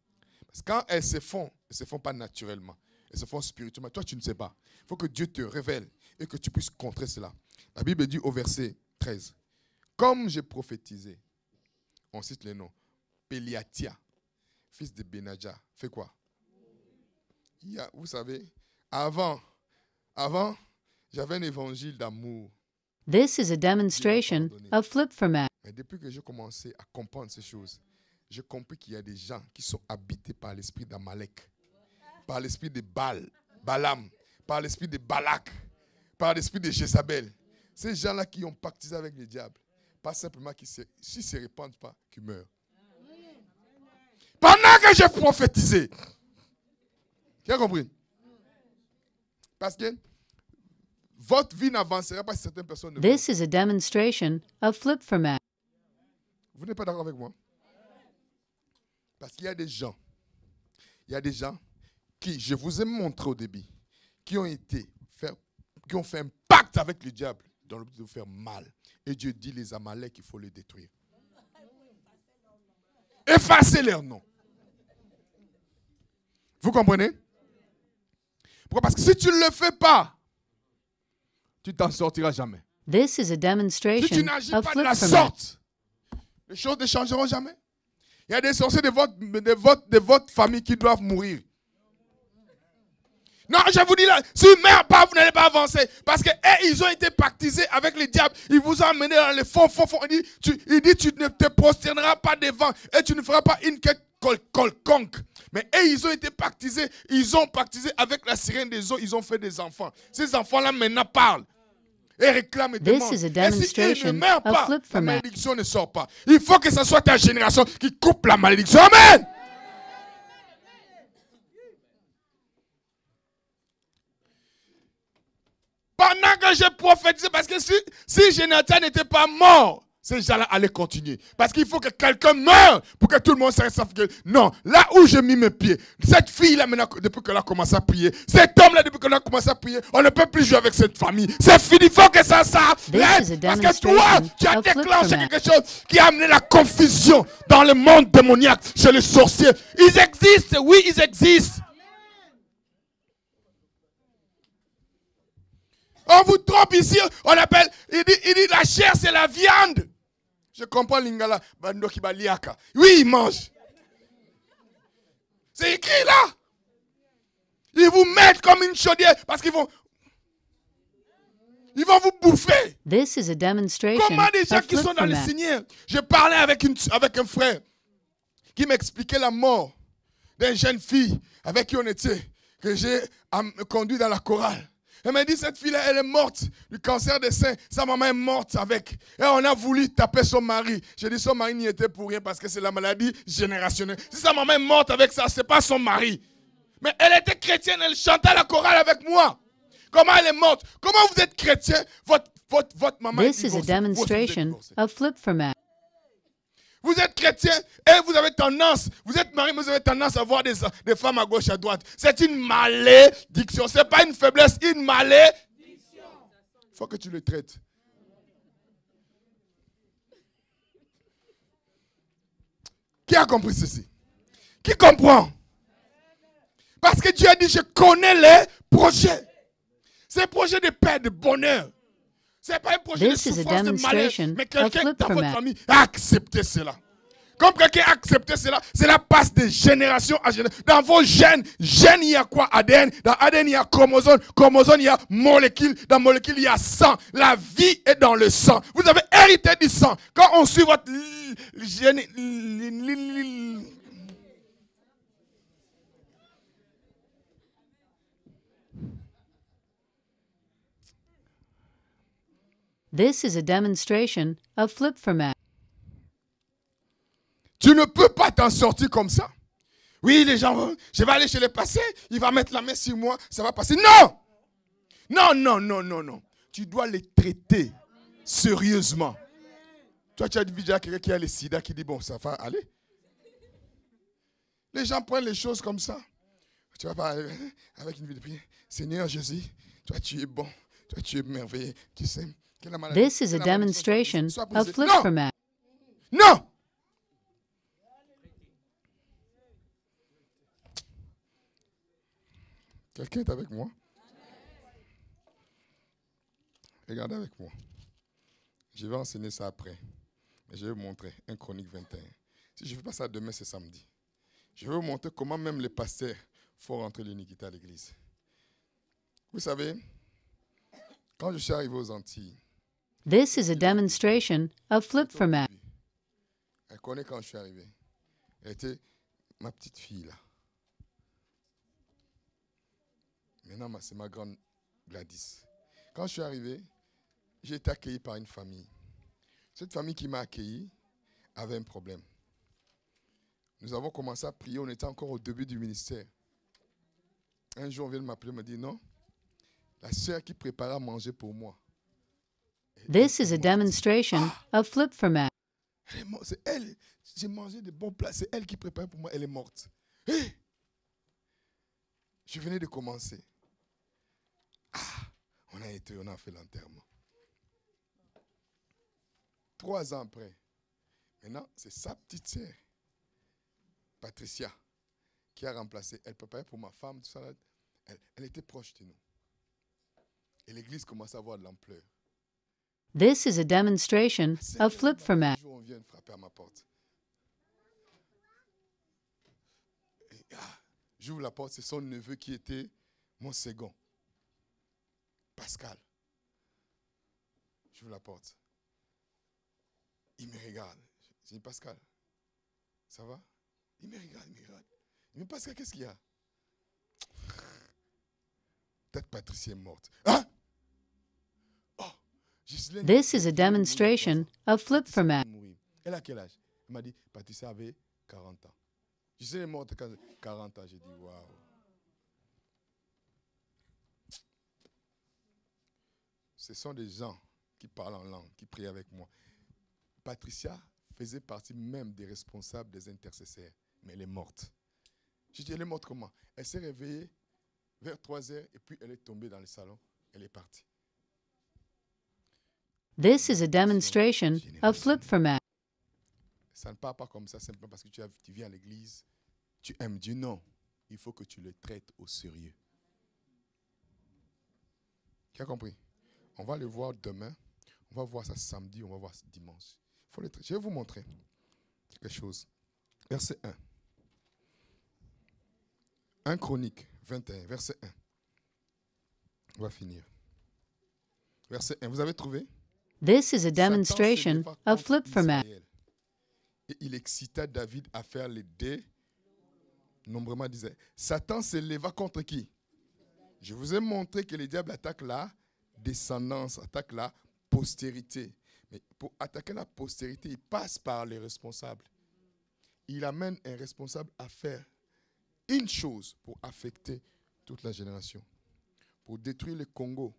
Parce que quand elles se font pas naturellement. Elles se font spirituellement. Toi, tu ne sais pas. Il faut que Dieu te révèle et que tu puisses contrer cela. La Bible dit au verset 13. Comme j'ai prophétisé, on cite les noms. Péliatia, fils de Benadja, fait quoi? Vous savez, avant, j'avais un évangile d'amour. This is a demonstration of flip-format. Mais depuis que j'ai commencé à comprendre ces choses, j'ai compris qu'il y a des gens qui sont habités par l'esprit d'Amalek, par l'esprit de Balaam, par l'esprit de Balak, par l'esprit de Jézabel. Ces gens-là qui ont pactisé avec le diable, pas simplement s'ils ne se répandent pas, qu'ils meurent. Pendant que j'ai prophétisé, tu as compris? Parce que votre vie n'avancera pas si certaines personnes ne This is a demonstration of flip-format. Vous n'êtes pas d'accord avec moi? Parce qu'il y a des gens qui, je vous ai montré au début, qui ont fait un pacte avec le diable dans le but de vous faire mal. Et Dieu dit les Amalek qu'il faut les détruire. Effacez leur nom. Vous comprenez? Pourquoi? Parce que si tu ne le fais pas, tu t'en sortiras jamais. This is a Si tu demonstration n'agis of pas de la flip-format. sorte, les choses ne changeront jamais. Il y a des sorciers de votre famille qui doivent mourir. Non, je vous dis là, si ne meurt pas, vous n'allez pas avancer. Parce qu'ils ont été pactisés avec le diable. Ils vous ont amené dans les fonds. Il dit, tu ne te prosterneras pas devant et tu ne feras pas une quête quelconque. Mais ils ont été pactisés. Ils ont pactisé avec la sirène des eaux. Ils ont fait des enfants. Ces enfants-là maintenant parlent. Et réclament et demandent. This is a Et s'ils demonstration ne meurent of pas, la flip-format. malédiction ne sort pas. Il faut que ce soit ta génération qui coupe la malédiction. Amen. Pendant que j'ai prophétisé, parce que si Jonathan n'était pas mort, ces gens-là allaient continuer. Parce qu'il faut que quelqu'un meure pour que tout le monde sache que non, là où j'ai mis mes pieds, cette fille-là, maintenant, depuis qu'elle a commencé à prier, cet homme-là, depuis qu'elle a commencé à prier, on ne peut plus jouer avec cette famille. C'est fini, il faut que ça s'arrête. Parce que toi, tu as déclenché quelque chose qui a amené la confusion dans le monde démoniaque chez les sorciers. Ils existent, oui, ils existent. On vous trompe ici, on appelle, il dit la chair c'est la viande. Je comprends l'ingala, bandoki baliaka. Oui, ils mangent. C'est écrit là. Ils vous mettent comme une chaudière parce qu'ils vont vous bouffer. This is a demonstration Comment des gens of qui sont dans le flip-format. Seigneur? Je parlais avec un frère qui m'expliquait la mort d'une jeune fille avec qui on était, que j'ai conduit dans la chorale. Elle m'a dit, cette fille-là, elle est morte du cancer des seins. Sa maman est morte avec. Et on a voulu taper son mari. J'ai dit, son mari n'y était pour rien parce que c'est la maladie générationnelle. Si sa maman est morte avec ça, ce n'est pas son mari. Mais elle était chrétienne, elle chantait à la chorale avec moi. Comment elle est morte? Comment vous êtes chrétien? Votre maman est This is a divorcée. Vous aussi, vous êtes demonstration divorcé. of flip-format. Vous êtes chrétien et vous avez tendance, vous êtes marié, mais vous avez tendance à voir des femmes à gauche, à droite. C'est une malédiction. Ce n'est pas une faiblesse, une malédiction. Il faut que tu le traites. Qui a compris ceci? Qui comprend? Parce que Dieu a dit, je connais les projets. C'est un projet de paix, de bonheur. Ce n'est pas un projet de This is a souffrance, de malheur. demonstration Mais of quelqu'un flip dans from votre that. famille a accepté cela. Comme quelqu'un a accepté cela, cela passe de génération à génération. Dans vos gènes, il y a quoi? ADN. Dans ADN, il y a chromosome. Chromosome, il y a molécule. Dans molécule, il y a sang. La vie est dans le sang. Vous avez hérité du sang. Quand on suit votre gène... This is a demonstration of flip format. Tu ne peux pas t'en sortir comme ça. Oui, les gens vont, je vais aller chez le passé, il va mettre la main sur moi, ça va passer. Non! Non, non, non, non, non. Tu dois les traiter sérieusement. Toi, tu as vu déjà quelqu'un qui a le sida qui dit, bon, ça va aller. Les gens prennent les choses comme ça. Tu vas pas avec une vie de prière. Seigneur Jésus, toi, tu es bon. Toi, tu es merveilleux. Tu sais. This is a demonstration of flip Non! format. Non! Quelqu'un est avec moi? Regardez avec moi. Je vais enseigner ça après. Mais je vais vous montrer 1 Chronique 21. Si je ne fais pas ça demain, c'est samedi. Je vais vous montrer comment même les pasteurs font rentrer l'iniquité à l'église. Vous savez, quand je suis arrivé aux Antilles, This is a demonstration of flip format. elle connaît quand je suis arrivé. Elle était ma petite fille là. Maintenant, c'est ma grande Gladys. Quand je suis arrivé, j'ai été accueilli par une famille. Cette famille qui m'a accueilli avait un problème. Nous avons commencé à prier, on était encore au début du ministère. Un jour, on vient de m'appeler, me dit non, la sœur qui prépare à manger pour moi. This is a demonstration of flip format. Elle est morte, c'est elle. J'ai mangé de bons plats, c'est elle qui prépare pour moi, elle est morte. Hey! Je venais de commencer. On a fait l'enterrement. 3 ans après, maintenant, c'est sa petite sœur, Patricia, qui a remplacé. Elle préparait pour ma femme, tout ça. Elle était proche de nous. Et l'église commençait à avoir de l'ampleur. This is a demonstration of flip format. Un jour, on vient frapper à ma porte. J'ouvre la porte, c'est son neveu qui était mon second. Pascal. J'ouvre la porte. Il me regarde. Je dis, Pascal, ça va? Il me regarde, il me regarde. Il me dit, Pascal, qu'est-ce qu'il y a? Peut-être Patricia est morte. Hein? Oh, Ghislaine, This is a demonstration of flip format. elle a quel âge? Elle m'a dit, Patricia avait 40 ans. Ghislaine est morte quand 40 ans. J'ai dit, waouh. Ce sont des gens qui parlent en langue, qui prient avec moi. Patricia faisait partie même des responsables des intercesseurs, mais elle est morte. Je dis, elle est morte comment? Elle s'est réveillée vers 3 heures et puis elle est tombée dans le salon. Elle est partie. This is a demonstration of flip format. Ça ne part pas comme ça simplement parce que tu viens à l'église, tu aimes Dieu. Non, il faut que tu le traites au sérieux. Qui a compris? On va le voir demain, on va voir ça samedi, on va voir ça dimanche. Je vais vous montrer quelque chose. Verset 1. 1 Chronique 21, verset 1. On va finir. Verset 1, vous avez trouvé? This is a demonstration of flip format. Et il excita David à faire les dénombrements. Disait, Satan se leva contre qui? Je vous ai montré que le diable attaque la descendance, attaque la postérité. Mais pour attaquer la postérité, il passe par les responsables. Il amène un responsable à faire une chose pour affecter toute la génération. Pour détruire le Congo,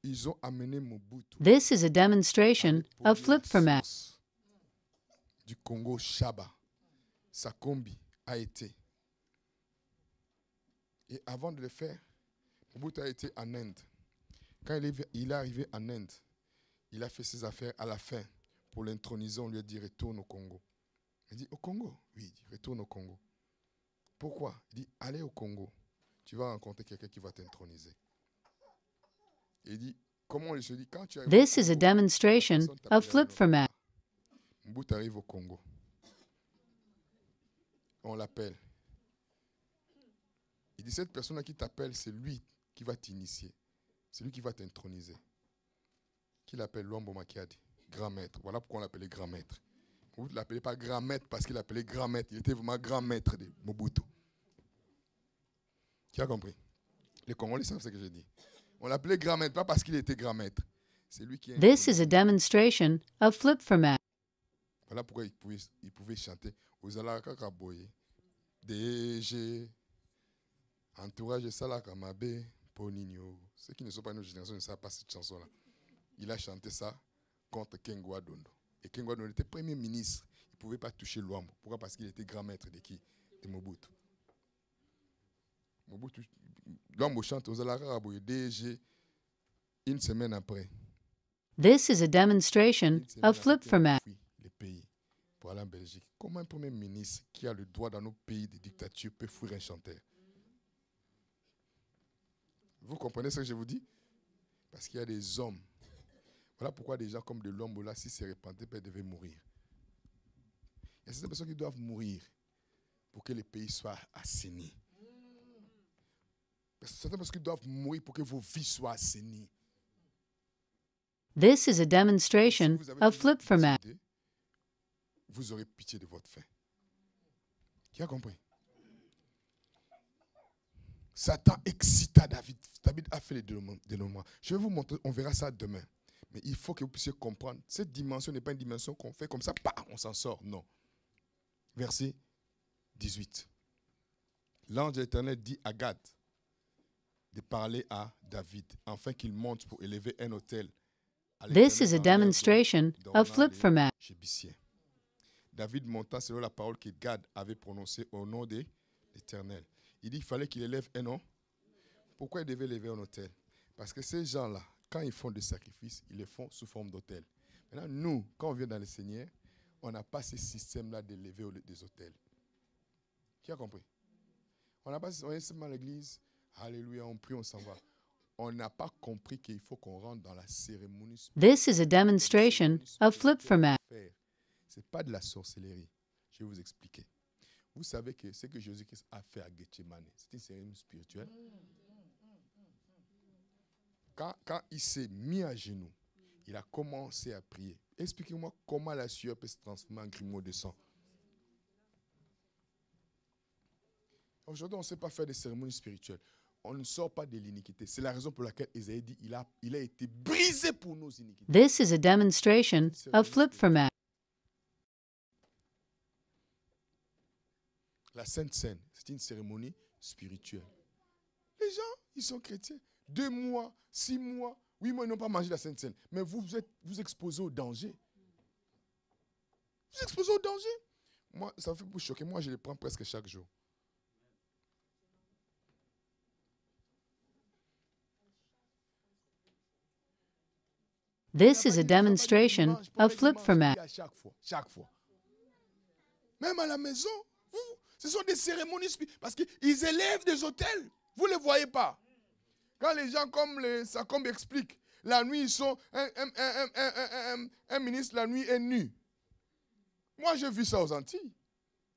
ils ont amené Mobutu. This is a demonstration of flip format. Du Congo, Chaba, Sakombi a été. Et avant de le faire, Mobutu a été en Inde. Quand il est arrivé en Inde, il a fait ses affaires à la fin. Pour l'introniser, on lui a dit retourne au Congo. Il dit au Congo? Oui, il dit retourne au Congo. Pourquoi? Il dit, allez au Congo. Tu vas rencontrer quelqu'un qui va t'introniser. Il dit, comment il se dit, quand tu arrives This au is a Congo, demonstration personne of t'appellera flip Lomba. format. Mobutu arrive au Congo. On l'appelle. Il dit, cette personne qui t'appelle, c'est lui qui va t'initier. C'est lui qui va t'introniser. Qui l'appelle Luambo Makiadi, grand maître. Voilà pourquoi on l'appelait grand maître. Mobutu ne l'appelait pas grand maître parce qu'il l'appelait grand maître. Il était vraiment grand maître de Mobutu. Qui a compris? Les Congolais savent ce que je dis. On l'appelait grand maître, pas parce qu'il était grand maître. C'est lui qui a This is a demonstration of flip format. Voilà pourquoi il pouvait chanter Ozalaka Kaboye, DG, Entourage Salaka Mabe, Poninyo. Ceux qui ne sont pas de notre génération ne savent pas cette chanson-là. Il a chanté ça contre Kengwa Dondo. Et Kengwa Dondo était premier ministre. Il ne pouvait pas toucher Luambo. Pourquoi? Parce qu'il était grand maître de qui? De Mobutu. Luambo chante Ozalaka Kaboye, DG, une semaine après. This is a demonstration of flip format. Les pays pour aller en Belgique. Comment un premier ministre qui a le droit dans nos pays de dictature peut fuir un chanteur? Vous comprenez ce que je vous dis? Parce qu'il y a des hommes. Voilà pourquoi des gens comme de Luambo là, si c'est répandu, devaient mourir. Il y a certaines personnes qui doivent mourir pour que les pays soient assainis. Certaines personnes qui doivent mourir pour que vos vies soient assainies. This is a demonstration of flip format. Vous aurez pitié de votre fin. Qui a compris? Satan excita David. David a fait les dénouements. Je vais vous montrer, on verra ça demain. Mais il faut que vous puissiez comprendre. Cette dimension n'est pas une dimension qu'on fait comme ça, on s'en sort. Non. Verset 18. L'ange de l'Éternel dit à Gad de parler à David, afin qu'il monte pour élever un autel. This is a demonstration of flip format. David monta selon la parole que Gad avait prononcée au nom de l'Éternel. Il dit qu'il fallait qu'il élève un nom. Pourquoi il devait élever un autel? Parce que ces gens-là, quand ils font des sacrifices, ils les font sous forme d'autel. Maintenant, nous, quand on vient dans le Seigneur, on n'a pas ce système-là d'élever des autels. Qui a compris? On n'a pas, on est seulement à l'église, alléluia, on prie, on s'en va. On n'a pas compris qu'il faut qu'on rentre dans la cérémonie spirituelle. This is a demonstration of flip format. Ce n'est pas de la sorcellerie. Je vais vous expliquer. Vous savez que ce que Jésus-Christ a fait à Gethsemane, c'est une cérémonie spirituelle. Quand il s'est mis à genoux, il a commencé à prier. Expliquez-moi comment la sueur peut se transformer en grumeau de sang. Aujourd'hui, on ne sait pas faire des cérémonies spirituelles. On ne sort pas de l'iniquité. C'est la raison pour laquelle Isaïe dit il a été brisé pour nos iniquités. This is a demonstration of flip format. La Sainte Seine, c'est une cérémonie spirituelle. Les gens, ils sont chrétiens. 2 mois, 6 mois, 8 mois, ils n'ont pas mangé la Sainte Seine. Mais vous exposez au danger. Vous exposez au danger. Moi, ça fait vous choquer. Moi, je les prends presque chaque jour. This is a demonstration of flip format. Chaque fois. Même à la maison, ce sont des cérémonies spirituelles. Parce qu'ils élèvent des autels. Vous ne les voyez pas. Quand les gens comme Sacombe expliquent, la nuit, ils sont un ministre, la nuit, est nu. Moi, j'ai vu ça aux Antilles,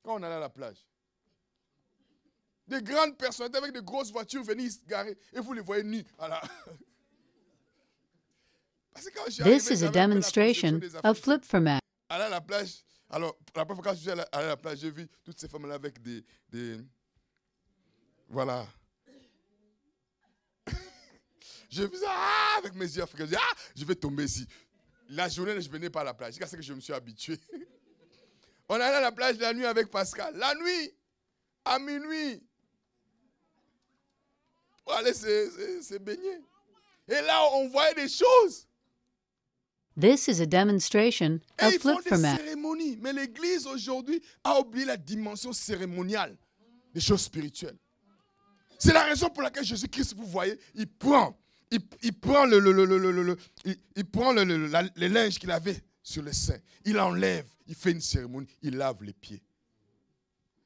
quand on allait à la plage. Des grandes personnalités avec de grosses voitures venaient se garer et vous les voyez nus. Voilà. This is a demonstration of flip format. Aller à la plage, alors, la première fois que je suis allé à la plage, j'ai vu toutes ces femmes-là avec des voilà. J'ai vu ça avec mes yeux africains. Je vais tomber ici. La journée, je ne venais pas à la plage. C'est ce que je me suis habitué. On allait à la plage la nuit avec Pascal. La nuit, à minuit. Pour aller se baigner. Et là, on voyait des choses. This is a demonstration of flip format. Et ils font des cérémonies. Mais l'Église aujourd'hui a oublié la dimension cérémoniale des choses spirituelles. C'est la raison pour laquelle Jésus-Christ, vous voyez, il prend le linge qu'il avait sur le sein. Il enlève, il fait une cérémonie, il lave les pieds.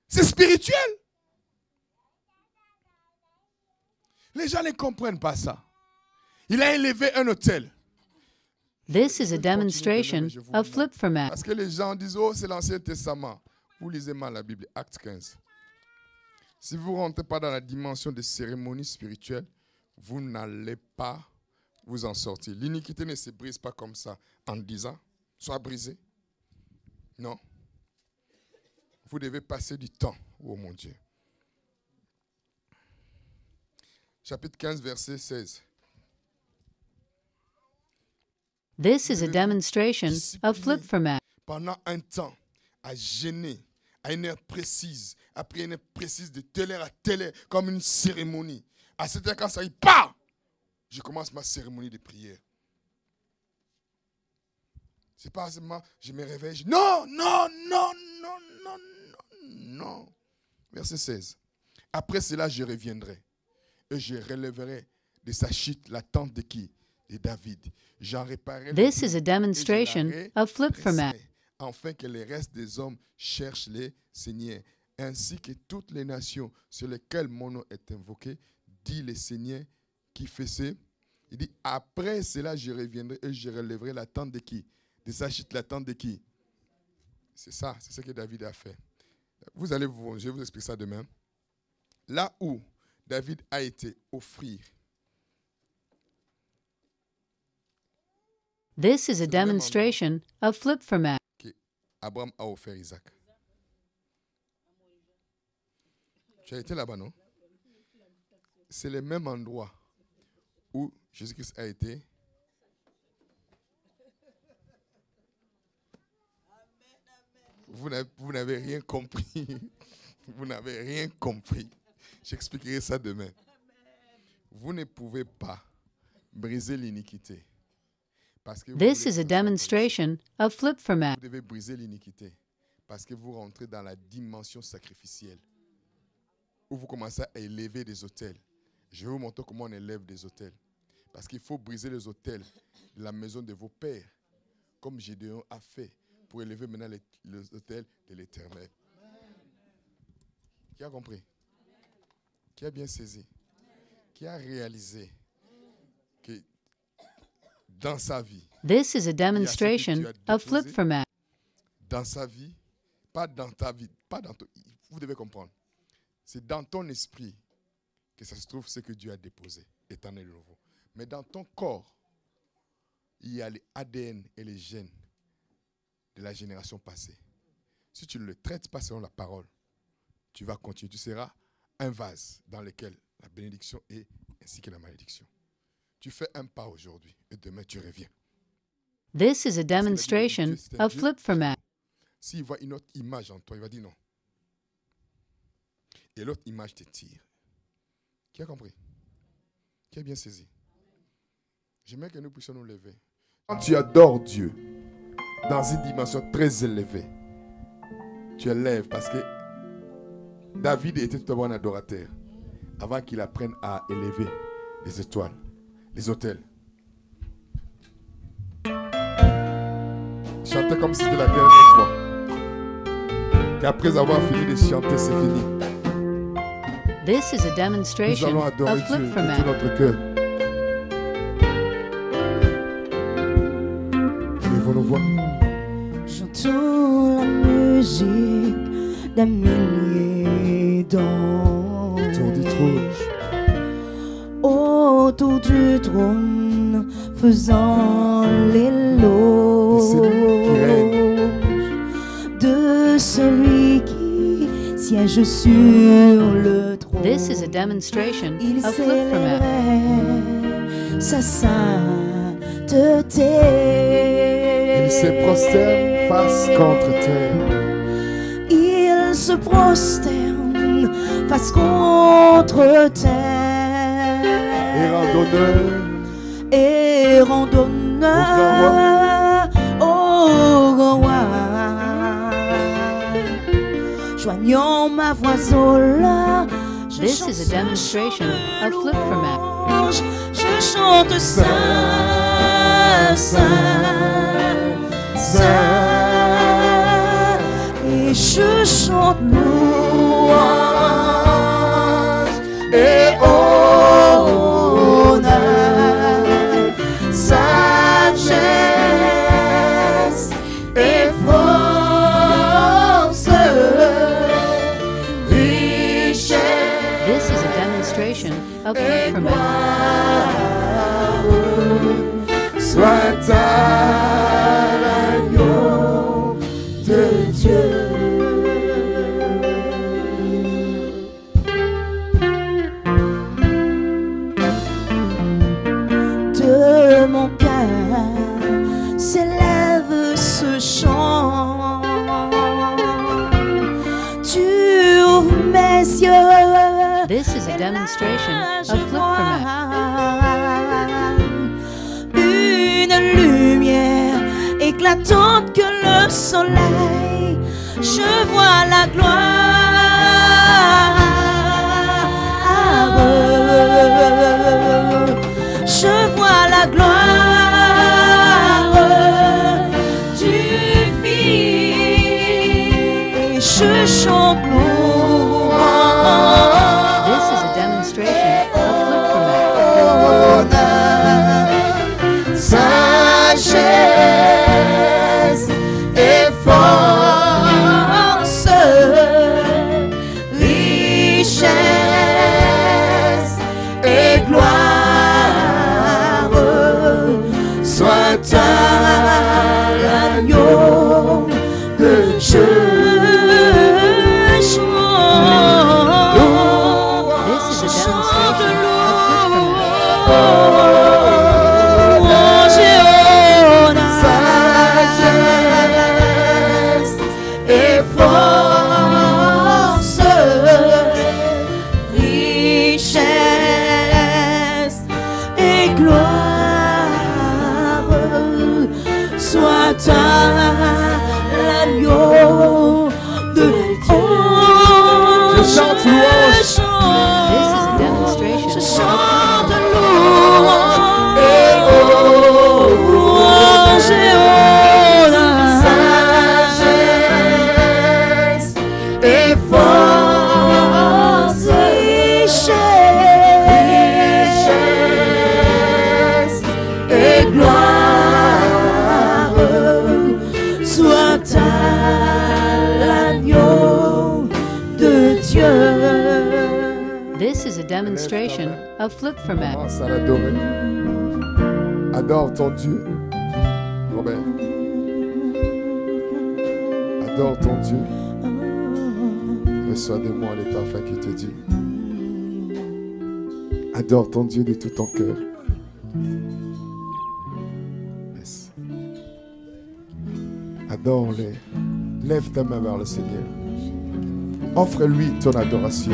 C'est spirituel. Les gens ne comprennent pas ça. Il a élevé un autel. This is a demonstration of flip format. Parce que les gens disent, oh, c'est l'Ancien Testament. Vous lisez mal la Bible, Acte 15. Si vous ne rentrez pas dans la dimension des cérémonies spirituelles, vous n'allez pas vous en sortir. L'iniquité ne se brise pas comme ça en 10 ans. Soit brisée. Non. Vous devez passer du temps. Oh mon Dieu. Chapitre 15, verset 16. This is a demonstration of flip format. Pendant un temps, à gêner, à une heure précise, après une heure précise, de telle heure à telle heure, comme une cérémonie. À cette heure, quand ça y part, je commence ma cérémonie de prière. C'est pas seulement, je me réveille, non, non, non, non, non, non, non. Verset 16. Après cela, je reviendrai et je relèverai de sa chute la tente de qui? De David. J'en réparerai. This is a demonstration of flip format. Afin que les restes des hommes cherchent les seigneurs, ainsi que toutes les nations sur lesquelles mon nom est invoqué, dit le Seigneur qui fait ce. Il dit, après cela, je reviendrai et je relèverai la tente de qui? De sa chute, la tente de qui? C'est ça, c'est ce que David a fait. Je vais vous expliquer ça demain. Là où David a été offrir. This is a demonstration of flip format. Abraham a offert Isaac. Tu as été là-bas, non? C'est le même endroit où Jésus-Christ a été. Vous n'avez rien compris. Vous n'avez rien compris. J'expliquerai ça demain. Vous ne pouvez pas briser l'iniquité. This is a demonstration of flip format. Vous devez briser l'iniquité parce que vous rentrez dans la dimension sacrificielle où vous commencez à élever des autels. Je vais vous montrer comment on élève des autels. Parce qu'il faut briser les autels de la maison de vos pères, comme Gédéon a fait pour élever maintenant les autels de l'Éternel. Qui a compris? Qui a bien saisi? Qui a réalisé que dans sa vie, this is a demonstration of flip format. Dans sa vie, pas dans ta vie, pas dans ton, vous devez comprendre. C'est dans ton esprit que ça se trouve ce que Dieu a déposé, éternel et nouveau. Mais dans ton corps, il y a les ADN et les gènes de la génération passée. Si tu ne le traites pas selon la parole, tu vas continuer. Tu seras un vase dans lequel la bénédiction est ainsi que la malédiction. Tu fais un pas aujourd'hui et demain tu reviens. This is a demonstration of flip format. S'il voit une autre image en toi, il va dire non. Et l'autre image te tire. Qui a compris? Qui a bien saisi? J'aimerais que nous puissions nous lever. Quand tu adores Dieu dans une dimension très élevée, tu élèves parce que David était tout d'abord un adorateur avant qu'il apprenne à élever les étoiles, les autels. Chantez comme si c'était la dernière fois. Qu'après avoir fini de chanter, c'est fini. This is a Nous demonstration allons adorer of Dieu flip de tout format. notre cœur. Lèvons nos voix. J'entends la musique d'un millier d'anges Autour du trône. autour du trône, faisant l'éloge de celui qui siège sur le trône. This is a demonstration Il of flip format. célébrait sa sainteté. Il se prosterne face contre terre. Il se prosterne face contre terre Et rend honneur et rend honneur au roi. Joignons ma voix au la. This is a demonstration of flip format. Je chante Saint, Saint, Saint, et je chante louange et oh, from it. Soit à l'agneau de Dieu. De mon cœur s'élève ce chant. Tu ouvres mes yeux. This is a demonstration of flip from it. Une lumière éclatante que le soleil. Je vois la gloire. Je vois la gloire du Fils. Je chante louange. This is a demonstration of flip from it. Sagesse et force, richesse et gloire, soit à l'agneau de Dieu. This is a demonstration of flip from it. Sagesse et force, richesse et gloire, soit à l'agneau de Dieu. Je chante louange. This is a demonstration Je of chante louange. Sagesse et force, richesse et gloire, soit à l'agneau de Dieu. This is a demonstration of flip from it. Commence à l'adorer. Adore ton Dieu. Robert. Adore ton Dieu. Reçois de moi les parfums qui te dit. Adore ton Dieu de tout ton cœur. Yes. Adore-le. Lève ta main vers le Seigneur. Offre-lui ton adoration.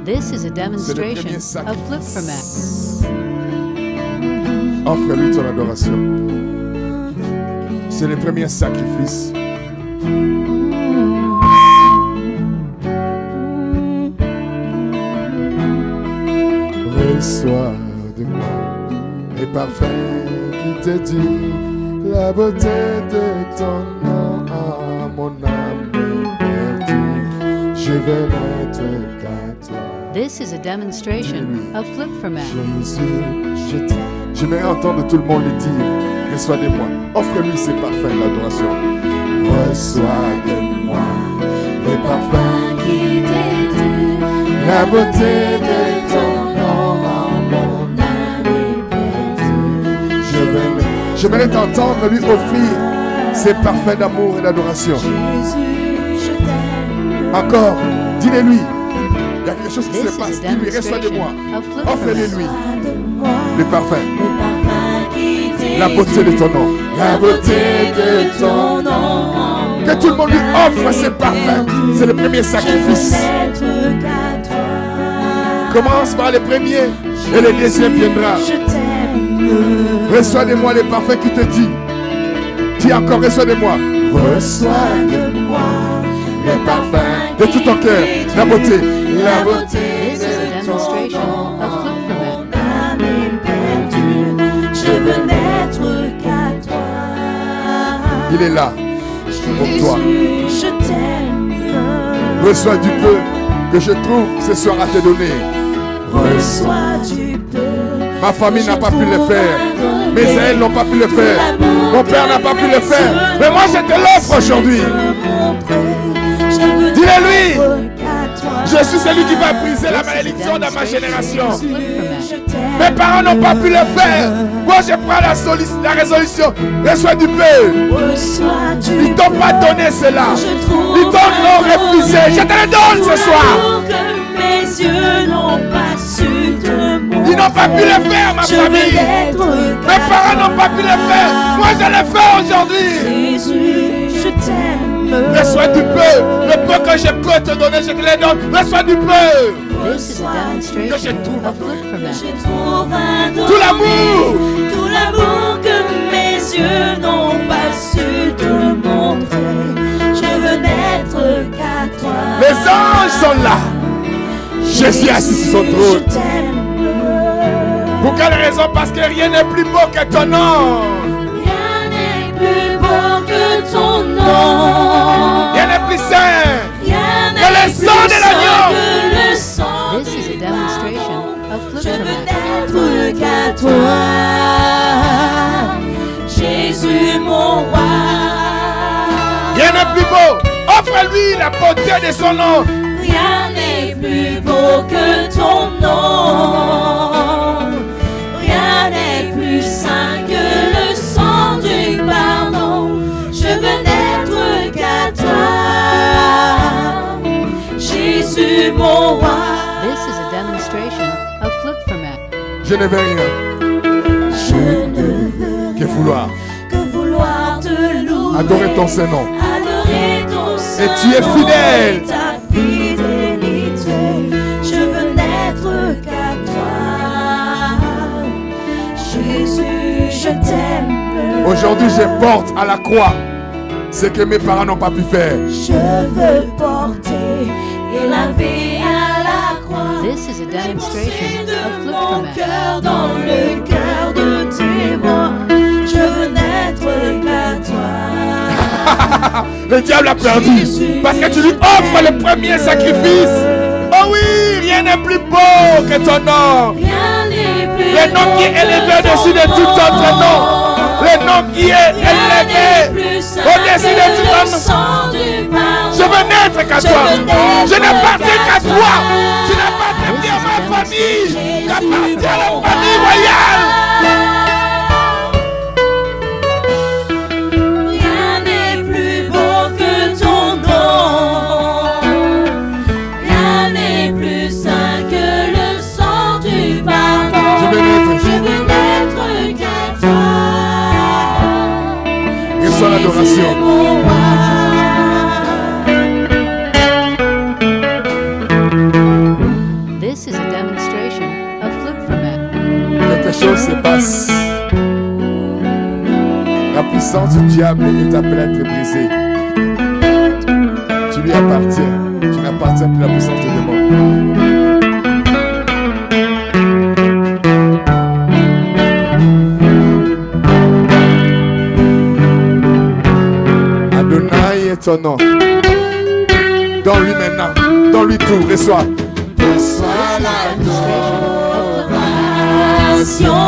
This is a C'est le demonstration premier of flip from it. sacrifice. Offre-lui ton adoration. C'est le premier sacrifice. Reçois de moi les parfums qui te disent la beauté de ton nom à mon âme perdue. Je vais n'être qu'à toi. This is a demonstration of flip from it. Jésus, je t'aime. J'aimerais entendre tout le monde le dire. Reçois de moi. Offre-lui ces parfums de l'adoration. Reçois de moi les parfums qui t'édulent. La beauté de ton nom à mon âme perdue. J'aimerais t'entendre lui offrir ces parfums d'amour et d'adoration. Encore, dis-le-lui. Il y a quelque chose qui This se is passe. a Dis-lui, reçois de moi. demonstration of flip from Offre-le it. lui. Le parfum. La beauté de ton nom. La beauté de ton nom. Que tout le monde lui offre ses parfums. C'est le premier sacrifice. Commence par le premier et le deuxième viendra. Reçois de moi les parfums qui te dit. Dis encore, reçois de moi. Reçois de moi les parfums de tout ton cœur. La beauté. La beauté This is a de ton demonstration nom. of flip from it. Je veux n'être qu'à toi. Il est là pour toi. Jésus, je t'aime. Reçois du peu que je trouve ce soir à te donner. Reçois du peu. Ma famille n'a pas pu le faire. Mes ailes n'ont pas pu le faire. Mon père n'a pas pu le faire. Mais moi je te l'offre aujourd'hui. Dis-le lui. Je suis celui qui va briser la malédiction de ma génération. Mes parents n'ont pas pu le faire. Moi, je prends la résolution. Reçois du peu. Ils t'ont pas donné cela. Ils t'ont refusé. Je te le donne ce soir. Ils n'ont pas pu le faire, ma famille. Mes parents n'ont pas pu le faire. Moi, je le fais aujourd'hui. Reçois du peu. Le peu que je peux te donner, je te le donne. Reçois du peu. Que je trouve tout l'amour que mes yeux n'ont pas su te montrer. Je veux n'être qu'à toi. Les anges sont là. Jésus est assis sur son trône. Pour quelle raison? Parce que rien n'est plus beau que ton nom. Rien n'est plus beau que ton nom. Rien n'est plus saint que le sang de l'agneau. This is a demonstration of Je flip veux format. n'être qu'à toi, Jésus mon roi. Rien n'est plus beau. Offre-lui la beauté de son nom. Rien n'est plus beau que ton nom. Rien n'est plus saint que le sang du pardon. Je veux n'être qu'à toi, Jésus mon roi. This is a demonstration of flip format. Je ne veux rien Je ne veux que vouloir que vouloir te louer, adorer ton Saint-Nom. adorer ton Saint-Nom. Et tu es fidèle. Ta fidélité, je veux n'être qu'à toi, Jésus, je t'aime. Aujourd'hui, je porte à la croix ce que mes parents n'ont pas pu faire. Je veux porter et laver à la croix. This is a demonstration de of flip mon format. cœur dans le cœur de tes bras. Je veux n'être qu'à toi. Le diable a perdu parce que tu lui offres le premier sacrifice. Oh oui, rien n'est plus beau que ton nom. Rien n'est plus Le nom qui est élevé au-dessus de tout autre nom. Le nom qui est élevé au-dessus de tout autre nom. Je veux n'être qu'à toi. Je n'appartiens qu'à toi. Je n'appartiens plus à ma famille. J'appartiens à la famille royale. Rien n'est plus beau que ton nom. Rien n'est plus saint que le sang du pardon. Je veux n'être qu'à toi. Reçois l'adoration. Jésus, mon roi. This is a demonstration of flip format. Quelque chose se passe. La puissance du diable est appelée à être brisée. Tu lui appartiens. Tu n'appartiens plus à la puissance des démons. Adonai est ton nom. Donne-lui maintenant. Donne-lui tout. Reçois. Reçois Adoration,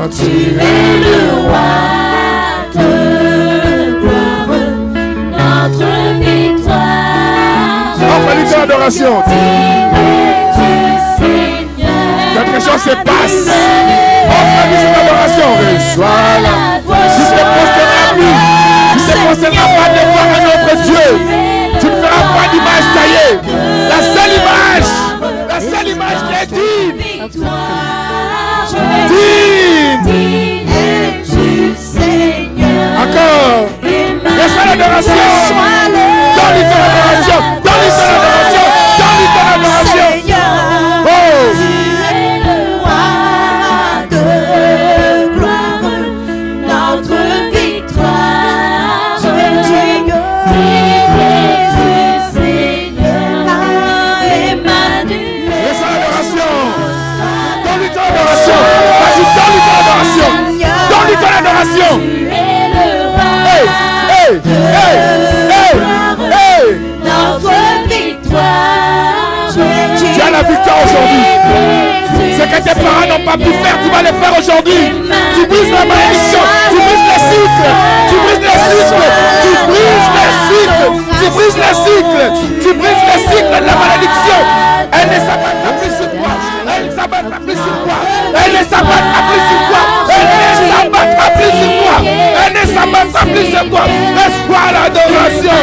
tu es le roi de gloire, notre victoire. Offre-lui ton adoration. Quelque chose se passe. Offre-lui son adoration. Reçois la. Tu ne te prosterneras plus. Tu ne te prosterneras pas devant un autre Dieu. Tu ne feras pas d'image taillée. La seule image qui est digne. Of flip format. Encore. Reçois l'adoration. Donne-lui ton adoration. Donne-lui ton adoration. Donne-lui ton adoration. Oh. Reçois l'adoration. Donne-lui ton adoration. Vas-y, donne-lui ton adoration. Donne-lui ton adoration. Hey, hey, hey, hey, hey. Tu as la victoire aujourd'hui. Ce que tes parents n'ont pas pu faire, tu vas le faire aujourd'hui. Tu brises la malédiction. Tu brises le cycle. Tu brises le cycle. Tu brises le cycle. Tu brises le cycle. Tu brises le cycle de la malédiction. Remplissez-toi. Reçois l'adoration.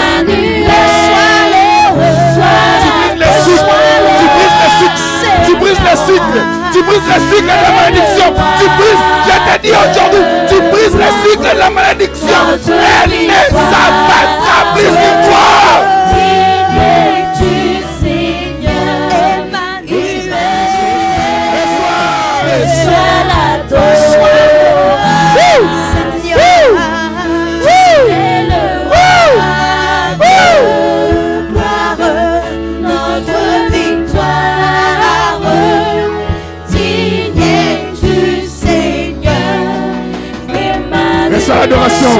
Tu brises les cycles. Tu brises les cycles de la malédiction. Tu brises, je t'ai dit aujourd'hui, tu brises les cycles de la malédiction. Elle ne s'abattra plus sur toi. L'adoration.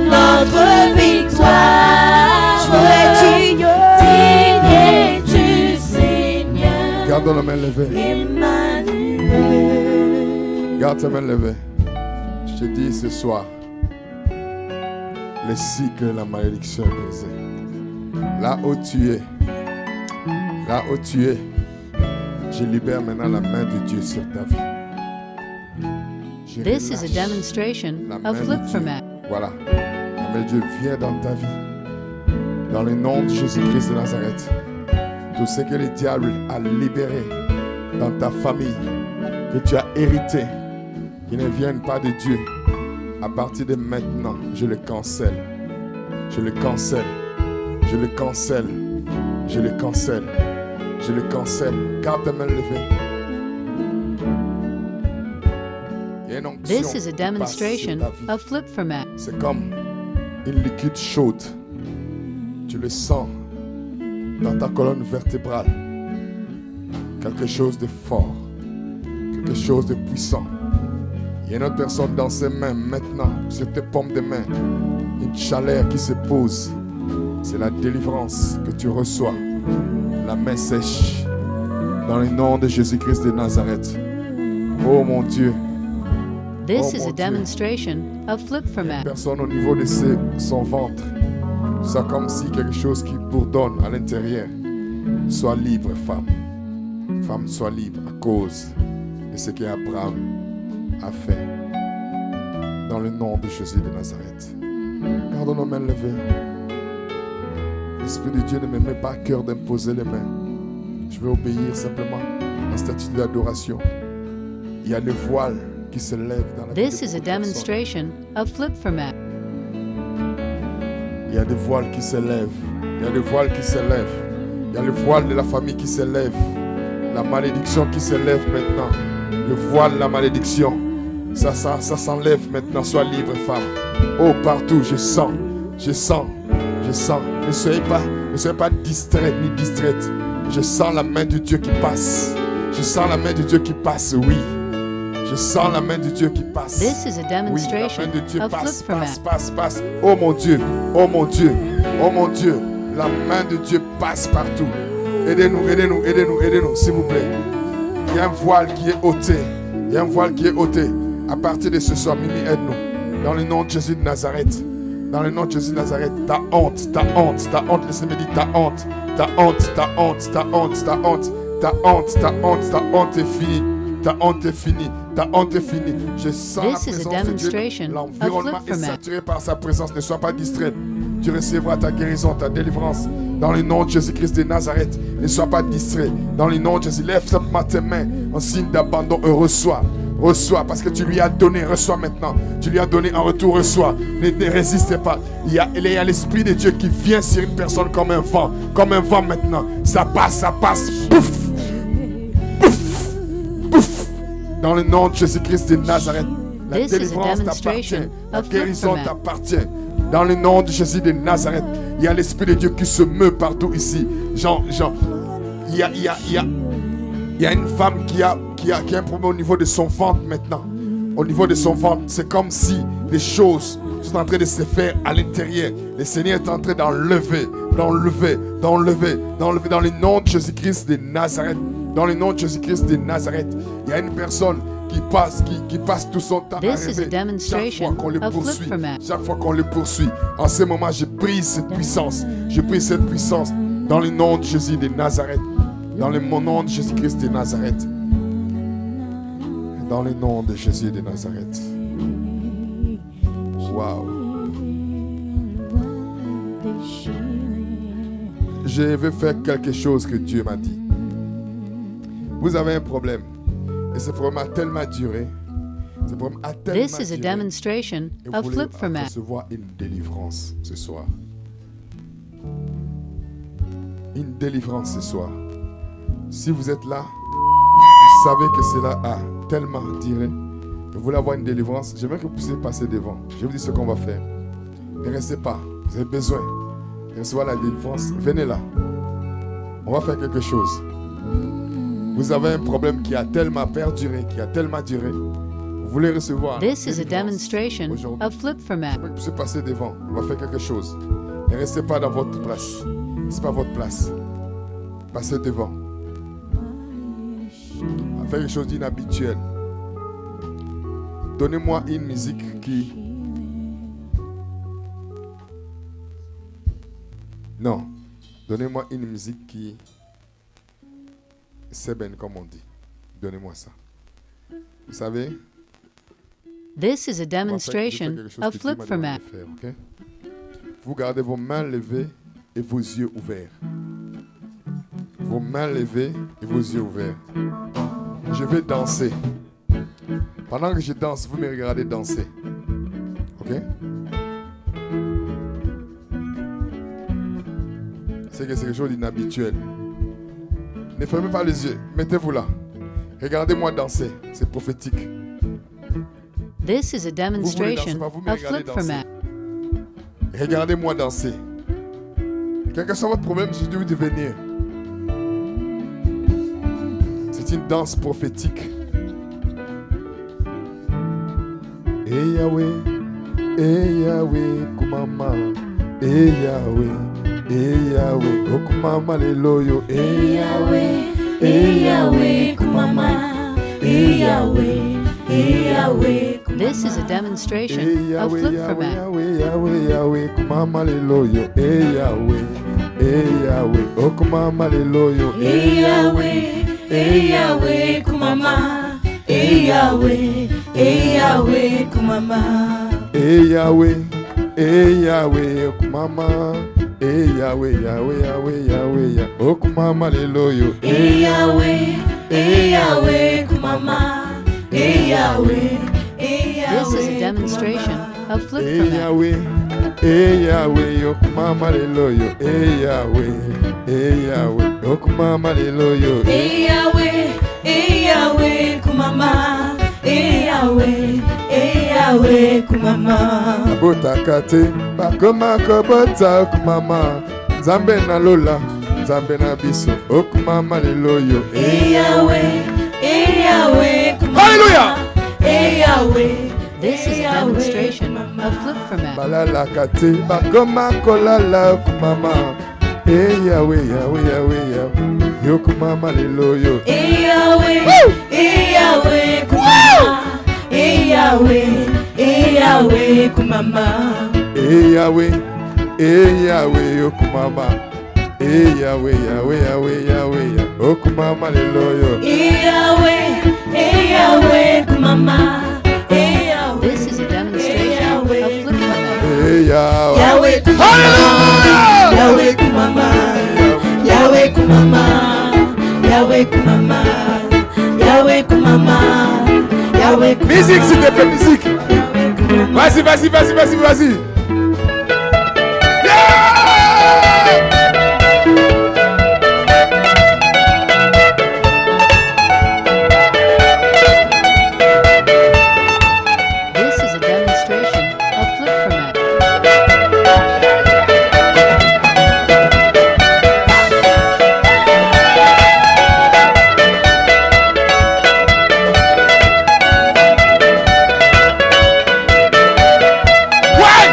Notre victoire, tu es digne du Seigneur. Garde la main levée. Garde ta main levée. Je te dis ce soir, le cycle de la malédiction est brisé. Là où tu es, je libère maintenant la main de Dieu sur ta vie. This is a demonstration of Flip4Mat. Voilà, la main de Dieu vient dans ta vie. Dans le nom de Jésus-Christ de Nazareth, tout ce que le diable a libéré dans ta famille, que tu as hérité, qui ne viennent pas de Dieu, à partir de maintenant, je le cancelle. Je le cancelle. Je le cancelle. Je le cancelle. Je le cancelle. Garde ta main levée. This is a demonstration of Flip4Mat. C'est comme une liquide chaude. Tu le sens dans ta colonne vertébrale. Quelque chose de fort. Quelque chose de puissant. Il y a une autre personne dans ses mains maintenant, sur tes paumes de main. Une chaleur qui se pose. C'est la délivrance que tu reçois. La main sèche. Dans le nom de Jésus-Christ de Nazareth. Oh mon Dieu. This is a demonstration of Flip4Mat. Personne au niveau de son ventre. C'est comme si quelque chose qui bourdonne à l'intérieur. Sois libre, femme. Femme, sois libre à cause de ce qu'Abraham a fait. Dans le nom de Jésus de Nazareth. Gardons nos mains levées. L'Esprit de Dieu ne me met pas à cœur d'imposer les mains. Je vais obéir simplement à cette attitude d'adoration. Il y a le voile qui se lève dans la vie This de is a beaucoup de personnes. demonstration of Flip4Mat. Il y a des voiles qui se lèvent. Il y a des voiles qui se lèvent. Il y a le voile de la famille qui se lève. La malédiction qui se lève maintenant. Le voile de la malédiction. Ça s'enlève maintenant. Sois libre, femme. Oh, partout, je sens. Je sens. Je sens. Ne soyez pas distrait ni distraite. Je sens la main de Dieu qui passe. Je sens la main de Dieu qui passe, oui. Je sens la main de Dieu qui passe. This is a Oui, la demonstration main de Dieu of passe, Flip4Mat. passe. Oh mon Dieu, oh mon Dieu, oh mon Dieu. La main de Dieu passe partout. Aidez-nous, s'il vous plaît. Il y a un voile qui est ôté. Il y a un voile qui est ôté. À partir de ce soir, Mimi, aide-nous. Dans le nom de Jésus de Nazareth. Dans le nom de Jésus de Nazareth. Ta honte, laissez-moi dire ta honte. Ta honte est finie. Ta honte est finie. Ta honte est finie. Je sens This is a la présence de Dieu. demonstration of L'environnement est Flip4Mat. saturé par sa présence. Ne sois pas distrait. Tu recevras ta guérison, ta délivrance. Dans le nom de Jésus-Christ de Nazareth. Ne sois pas distrait. Dans le nom de Jésus. Lève simplement tes mains en signe d'abandon et reçois. Reçois parce que tu lui as donné. Reçois maintenant. Tu lui as donné en retour. Reçois. Ne résistez pas. Il y a l'Esprit de Dieu qui vient sur une personne comme un vent. Comme un vent maintenant. Ça passe. Pouf. Dans le nom de Jésus-Christ de Nazareth, la This is a délivrance demonstration t'appartient, la of guérison Flip4Mat. t'appartient. Dans le nom de Jésus de Nazareth, il y a l'Esprit de Dieu qui se meut partout ici. Il y a une femme qui a un problème au niveau de son ventre maintenant. Au niveau de son ventre, c'est comme si les choses sont en train de se faire à l'intérieur. Le Seigneur est en train d'enlever dans le nom de Jésus-Christ de Nazareth. Dans le nom de Jésus-Christ de Nazareth, il y a une personne qui passe tout son temps à This is a rêver. Chaque demonstration fois qu'on le of poursuit, Flip4Mat. chaque fois qu'on le poursuit, en ce moment, je brise cette puissance. Je brise cette puissance. Dans le nom de Jésus de Nazareth. Dans le nom de Jésus-Christ de Nazareth. Dans le nom de Jésus de Nazareth. Wow. Je veux faire quelque chose que Dieu m'a dit. Vous avez un problème. Et ce problème a tellement duré. Ce problème a tellement This is a duré. demonstration Et vous of voulez Flip for Matt. recevoir une délivrance ce soir. Une délivrance ce soir. Si vous êtes là, vous savez que cela a tellement duré. Vous voulez avoir une délivrance, j'aimerais que vous puissiez passer devant. Je vous dis ce qu'on va faire. Ne restez pas. Vous avez besoin de recevoir la délivrance. Venez là. On va faire quelque chose. Vous avez un problème qui a tellement perduré, qui a tellement duré. Vous voulez recevoir This la is a délivrance demonstration aujourd'hui. of Flip for Matt. J'aimerais que vous puissiez passer devant. On va faire quelque chose. Ne restez pas dans votre place. C'est pas votre place. Passez devant. On va faire quelque chose d'inhabituel. Donnez-moi une musique qui... Non. Donnez-moi une musique qui... C'est ben comme on dit. Donnez-moi ça. Vous savez, This is a on va faire demonstration quelque chose of que Dieu Flip m'a for demandé Matt. de faire, ok? Vous gardez vos mains levées et vos yeux ouverts. Vos mains levées et vos yeux ouverts. Je vais danser. Pendant que je danse, vous me regardez danser. Ok? C'est quelque chose d'inhabituel. Ne fermez pas les yeux. Mettez-vous là. Regardez-moi danser. C'est prophétique. This is a demonstration pas, vous me of regardez Flip for danser. Matt. Regardez-moi danser. Quel que soit votre problème, je dois devenir. C'est une danse prophétique. Eh Yahweh, Kumama. Eh Yahweh, oh Kumama leloyo. Eh Yahweh, Kumama. Eh Yahweh, Kumama. This is a demonstration of Yahweh, Flip for Matt. Yahweh, Kumama leloyo. Eh Yahweh, oh Kumama leloyo. Eh Yahweh, Kumama. Eh Yahweh, Kumama. Eh Yahweh, oh Kumama. Eh Yahweh, oh Kumama leloyo. Eh Yahweh, Kumama. Eh Yahweh, This is a demonstration of Flip for Matt. Yahweh, oh Kumama leloyo. Eh Yahweh, oh Kumama leloyo. Eh Yahweh, Kumama. Eh Yahweh, Kumama. Botakate, bakoma kobota kumama. Nzambe na lola, nzambe na biso, oh Kumama leloyo. Eh Yahweh, Kumama. Hallelujah! Eh Yahweh. This is a demonstration of Flip for Matt. Balala kate, bakoma kolala kumama. Eh Yahweh, yo Kumama leloyo. Eh Yahweh, Kumama. Eh Yahweh, Kumama. Eh Yahweh, yo Kumama. Eh Yahweh, oh Kumama leloyo. Eh Yahweh, Kumama. Eh Yahweh. This is a demonstration of Flip for Matt. Eh Yahweh. Yahweh, Kumama. Yahweh, Kumama. Yahweh, Kumama. Yahweh, Kumama. Yahweh, Kumama. Yahweh, Kumama. Musique, s'il te plaît, musique. Yahweh, Kumama. Vas-y. This is a demonstration of Flip for Matt. One,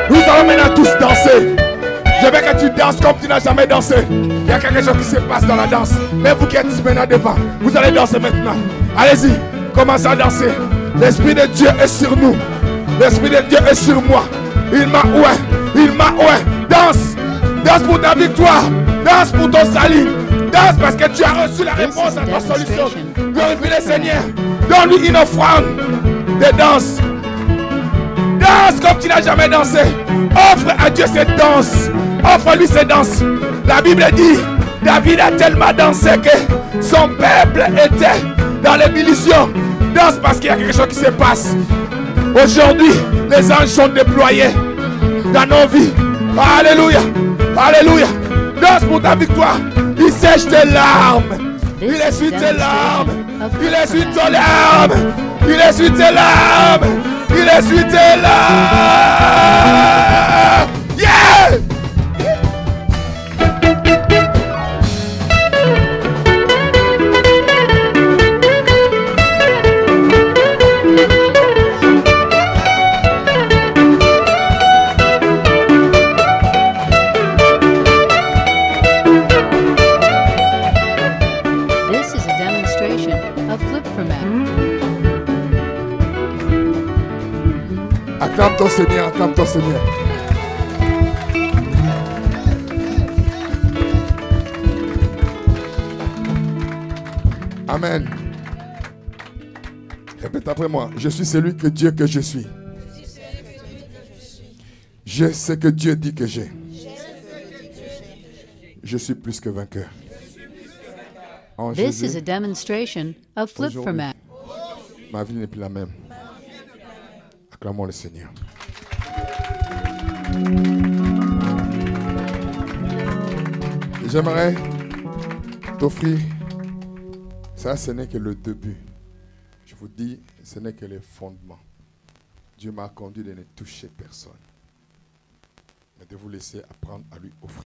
Nous allons maintenant tous danser. Je veux que tu danses comme tu n'as jamais dansé. Il y a quelque chose qui se passe dans la danse. Mais vous qui êtes maintenant devant, vous allez danser maintenant. Allez-y, commencez à danser. L'Esprit de Dieu est sur nous. L'Esprit de Dieu est sur moi. Il m'a oué. Il m'a oué. Danse. Danse pour ta victoire. Danse pour ton salut. Danse parce que tu as reçu la réponse à ta solution. Glorifie le Seigneur. Donne-lui une offrande de danse. Danse comme tu n'as jamais dansé. Offre à Dieu cette danse. Offre-lui cette danse. La Bible dit, David a tellement dansé que son peuple était dans l'ébullition. Danse parce qu'il y a quelque chose qui se passe. Aujourd'hui, les anges sont déployés dans nos vies. Alléluia. Alléluia. Danse pour ta victoire. Il sèche tes larmes. Il essuie tes larmes. Il essuie tes larmes. Il essuie tes larmes. Il essuie tes larmes. Yeah! This is a demonstration of Flip4Mat. Acclame ton Seigneur, acclame ton Seigneur. Amen. Répète après moi. Je suis celui que Dieu que je suis. Je sais que Dieu dit que j'ai. Je suis plus que vainqueur. En This is Jésus, a demonstration of Flip4Mat. ma vie n'est plus la même. Acclamons le Seigneur. Et j'aimerais t'offrir, ça ce n'est que le début. Je vous dis, ce n'est que les fondements. Dieu m'a conduit de ne toucher personne, mais de vous laisser apprendre à lui offrir.